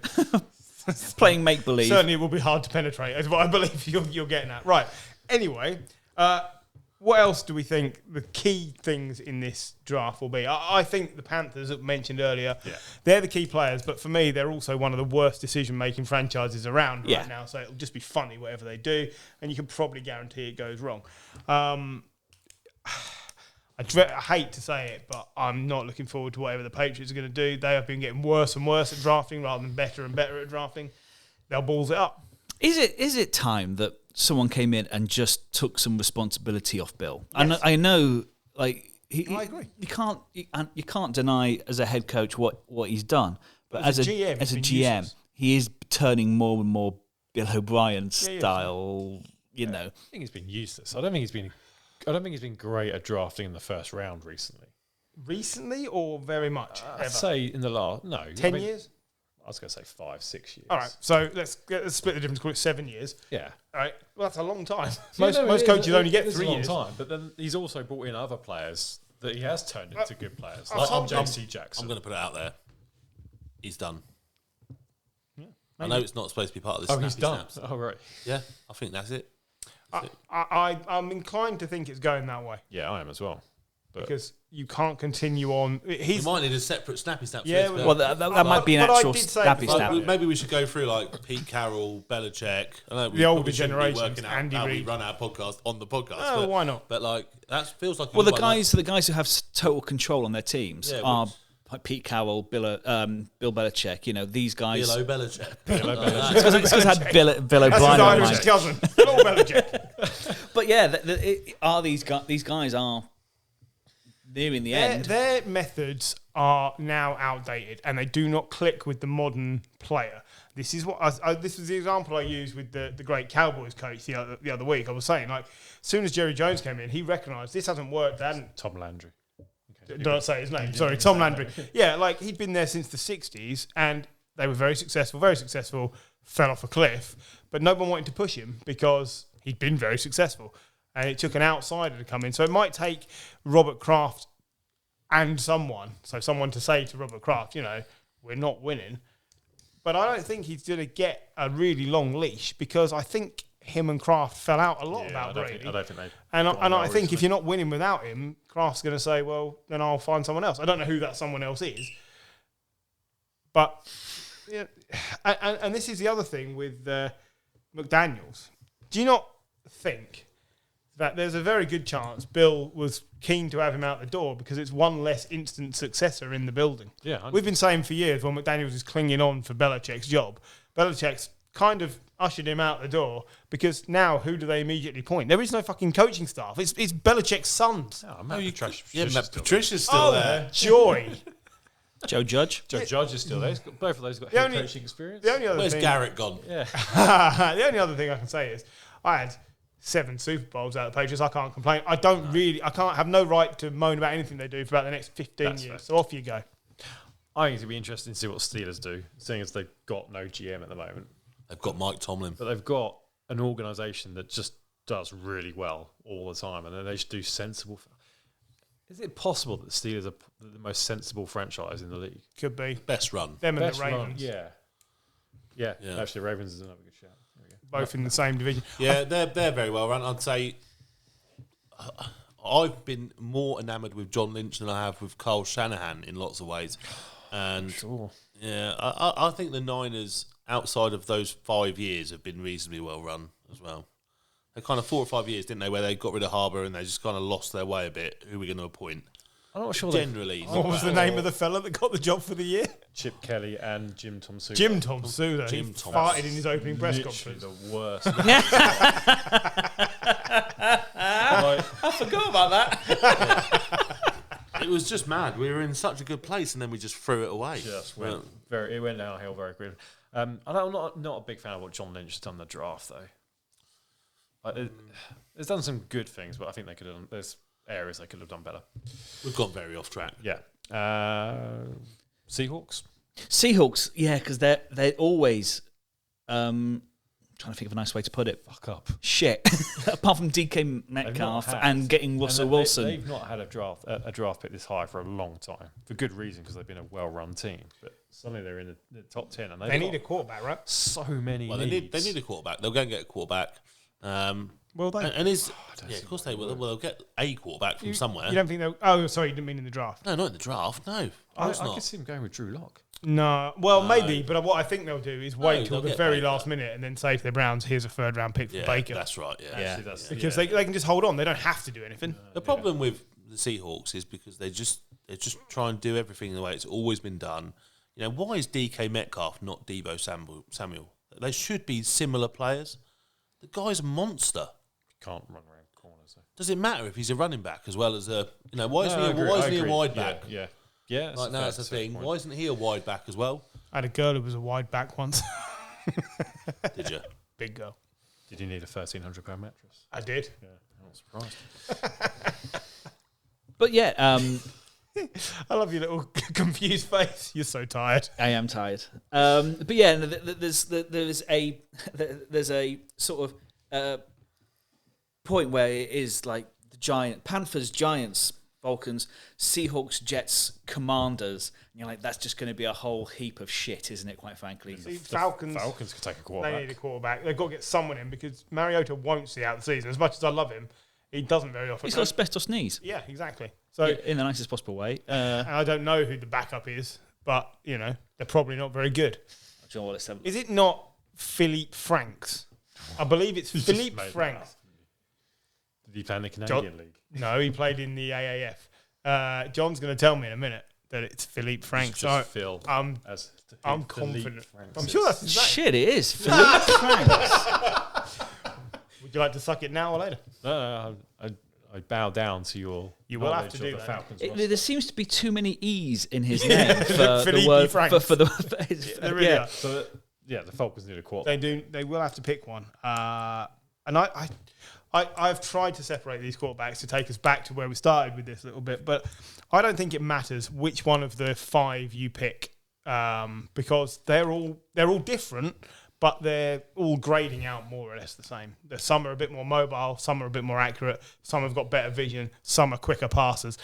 Playing make believe. Certainly, it will be hard to penetrate. Is what I believe you're getting at. Right. Anyway, what else do we think the key things in this draft will be? I think the Panthers that mentioned earlier, they're the key players, but for me, they're also one of the worst decision-making franchises around right now. So it'll just be funny whatever they do, and you can probably guarantee it goes wrong. I hate to say it, but I'm not looking forward to whatever the Patriots are going to do. They have been getting worse and worse at drafting rather than better and better at drafting. They'll balls it up. Is it time that someone came in and just took some responsibility off Bill? Yes. And I know, like, I agree. You can't deny as a head coach what he's done, but as a GM, he is turning more and more Bill O'Brien style. You know, I think he's been useless. I don't think he's been great at drafting in the first round recently. Recently or very much? I'd say in the last 10 years. I was going to say 5-6 years. All right, so let's split the difference. Call it 7 years. Yeah. All right. Well, that's a long time. Most coaches only get 3 years. It's a long time, but then he's also brought in other players that he has turned into good players. Like J.C. Jackson. I'm going to put it out there. He's done. Yeah, I know it's not supposed to be part of this. Oh, he's done. Snaps. Oh, right. Yeah, I think that's it. I'm inclined to think it's going that way. Yeah, I am as well. Because you can't continue on. He might need a separate snappy snap. Yeah, well, that might be an actual snappy snap. Maybe we should go through like Pete Carroll, Belichick. I know the older generation. Working out how we run our podcast on the podcast. Oh, why not? But like that feels like. Well, the guys who have total control on their teams are Pete Carroll, Bill Belichick. You know, these guys. Bill Belichick. It's because I had Bill O'Brien. That's his Irish cousin, Bill Belichick. But yeah, these guys are nearing the end. Their methods are now outdated, and they do not click with the modern player. This is what this was the example I used with the great Cowboys coach the other week. I was saying, like, as soon as Jerry Jones came in, he recognised this hasn't worked. Tom Landry. Did I say his name? Sorry, Tom Landry. Yeah, like he'd been there since the 60s, and they were very successful, fell off a cliff, but no one wanted to push him because he'd been very successful. And it took an outsider to come in. So it might take Robert Kraft and someone to say to Robert Kraft, you know, we're not winning. But I don't think he's going to get a really long leash because I think him and Kraft fell out a lot about Brady. I don't think they. And I think if you're not winning without him, Kraft's going to say, well, then I'll find someone else. I don't know who that someone else is. But, yeah, and this is the other thing with McDaniels. Do you not think that there's a very good chance Bill was keen to have him out the door because it's one less instant successor in the building? Yeah, 100%. We've been saying for years while McDaniels is clinging on for Belichick's job, Belichick's kind of ushered him out the door because now who do they immediately point? There is no fucking coaching staff. It's Belichick's sons. Oh, Matt Patricia's still there. Joy. Joe Judge. Joe Judge is still there. Both of those got head coaching experience. Where's Garrett gone? Yeah. The only other thing I can say is I had 7 Super Bowls out of the Patriots. I can't complain. I can't have no right to moan about anything they do for about the next 15 years. Fair. So off you go. I think it'll be interesting to see what Steelers do, seeing as they've got no GM at the moment. They've got Mike Tomlin. But they've got an organisation that just does really well all the time, and then they should do sensible. Is it possible that the Steelers are the most sensible franchise in the league? Could be. Best run. Them and the Ravens. Yeah. Actually, the Ravens is another good shout. Both in the same division. Yeah, they're very well run. I'd say I've been more enamoured with John Lynch than I have with Carl Shanahan in lots of ways. And yeah, I think the Niners, outside of those 5 years, have been reasonably well run as well. They kind of 4 or 5 years, didn't they, where they got rid of Harbour and they just kind of lost their way a bit. Who are we going to appoint? I'm not sure. Generally, what was the name of the fella that got the job for the year? Chip Kelly and Jim Tomsula. Jim Tomsula. He farted in his opening press Literally conference. the worst. I forgot about that. It was just mad. We were in such a good place, and then we just threw it away. It went downhill very quickly. I'm not a big fan of what John Lynch has done in the draft, though. It's done some good things, but I think they could have. There's areas they could have done better. We've gone very off track. Yeah. Seahawks, yeah, because they're always. Trying to think of a nice way to put it. Fuck up. Shit. Apart from DK Metcalf and getting Russell Wilson. They've not had a draft pick this high for a long time. For good reason, because they've been a well-run team. But suddenly they're in the top 10. And they need a quarterback, right? So many needs. They need a quarterback. They'll go and get a quarterback. Will they? Of course they will. Well, they'll get a quarterback from somewhere. You don't think they'll... Oh, sorry, you didn't mean in the draft. No, not in the draft, no. I could see them going with Drew Lock. No, well, maybe, but what I think they'll do is wait till the very last minute and then say to the Browns, here's a 3rd round pick for Baker. That's right, yeah. Because they can just hold on. They don't have to do anything. The problem with the Seahawks is because they just try and do everything the way it's always been done. You know, why is DK Metcalf not Deebo Samuel? They should be similar players. The guy's a monster. Can't run around corners. Though. Does it matter if he's a running back as well as a... You know, why isn't he a wide back? Yeah. Like now, that's the thing. Why isn't he a wide back as well? I had a girl who was a wide back once. Did you? Big girl. Did you need a £1,300 mattress? I did. Yeah, I'm not surprised. But yeah, I love your little confused face. You're so tired. I am tired. But yeah, there's a sort of point where it is like the Panthers, Giants, Falcons, Seahawks, Jets, Commanders. And you're like, that's just going to be a whole heap of shit, isn't it, quite frankly? See, Falcons could take a quarterback. They need a quarterback. They've got to get someone in because Mariota won't see out the season. As much as I love him, he doesn't very often. He's got asbestos knees. Yeah, exactly. So in the nicest possible way. And I don't know who the backup is, but, you know, they're probably not very good. Is it not Philippe Franks? I believe it's Philippe Franks. Did he play in the Canadian League? No, he played in the AAF. John's going to tell me in a minute that it's Philippe Franks. Phil. I'm confident. I'm sure that's his name. Shit, it is. Philippe Franks. Would you like to suck it now or later? No, I bow down to your. You will have to do the that. Falcons. There seems to be too many E's in his name for Philippe the word. Franks. For the There really are. So, the Falcons need a quarterback. They do. They will have to pick one. And I've tried to separate these quarterbacks to take us back to where we started with this a little bit, but I don't think it matters which one of the 5 you pick because they're all different, but they're all grading out more or less the same. Some are a bit more mobile, some are a bit more accurate, some have got better vision, some are quicker passers,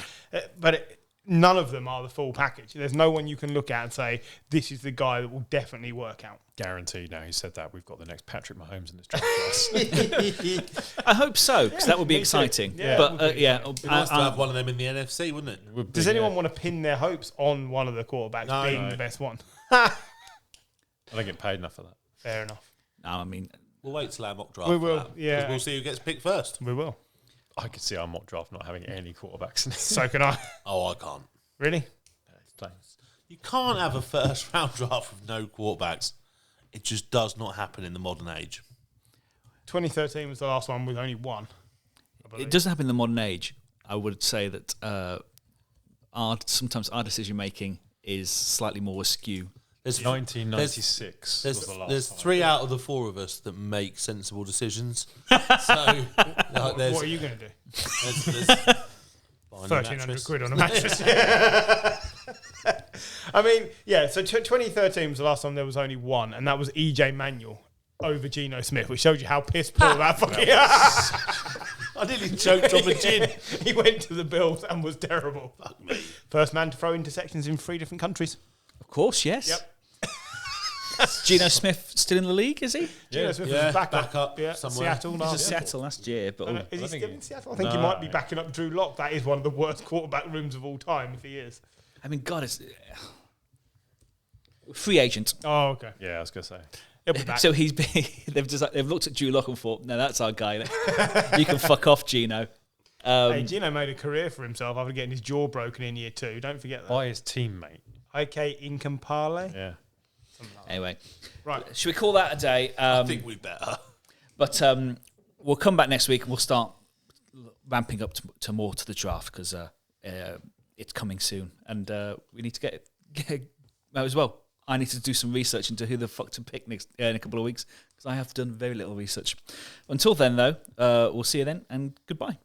but none of them are the full package. There's no one you can look at and say, this is the guy that will definitely work out. Guaranteed. Now he said that, we've got the next Patrick Mahomes in this draft class. I hope so, because that would be exciting. Yeah, but It'd be nice to have one of them in the NFC, wouldn't it? Does anyone want to pin their hopes on one of the quarterbacks being the best one? I don't get paid enough for that. Fair enough. No, I mean, We'll wait till our mock draft. We will, for that, yeah. 'cause we'll see who gets picked first. We will. I could see our mock draft not having any quarterbacks in it. So can I. Oh, I can't. Really? You can't have a first round draft with no quarterbacks. It just does not happen in the modern age. 2013 was the last one with only one. it doesn't happen in the modern age. I would say that sometimes our decision making is slightly more askew. There's 1996. There's 3 out of the 4 of us that make sensible decisions. So, what are you going to do? 1,300 quid on a mattress. I mean, yeah, so 2013 was the last time there was only one, and that was EJ Manuel over Geno Smith, which showed you how piss poor that fucking... I nearly choked on the gin. He went to the Bills and was terrible. Fuck me. First man to throw intersections in 3 different countries. Of course, yes. Yep. Geno Smith still in the league, is he? Geno Smith was back up somewhere. Seattle He was at Seattle last year. But is he still in Seattle? I think he might be backing up Drew Lock. That is one of the worst quarterback rooms of all time, if he is. I mean, God, it's... Free agent. Oh, okay. Yeah, I was going to say. He'll be back. So they've looked at Drew Lock and thought, no, that's our guy. You can fuck off, Geno. Geno made a career for himself after getting his jaw broken in year 2. Don't forget that. By his teammate. IK Incampale. Yeah. Anyway. Right. Should we call that a day? I think we better. But we'll come back next week and we'll start ramping up to more to the draft because it's coming soon. And we need to get as well. I need to do some research into who the fuck to pick next in a couple of weeks because I have done very little research. Until then, though, we'll see you then and goodbye.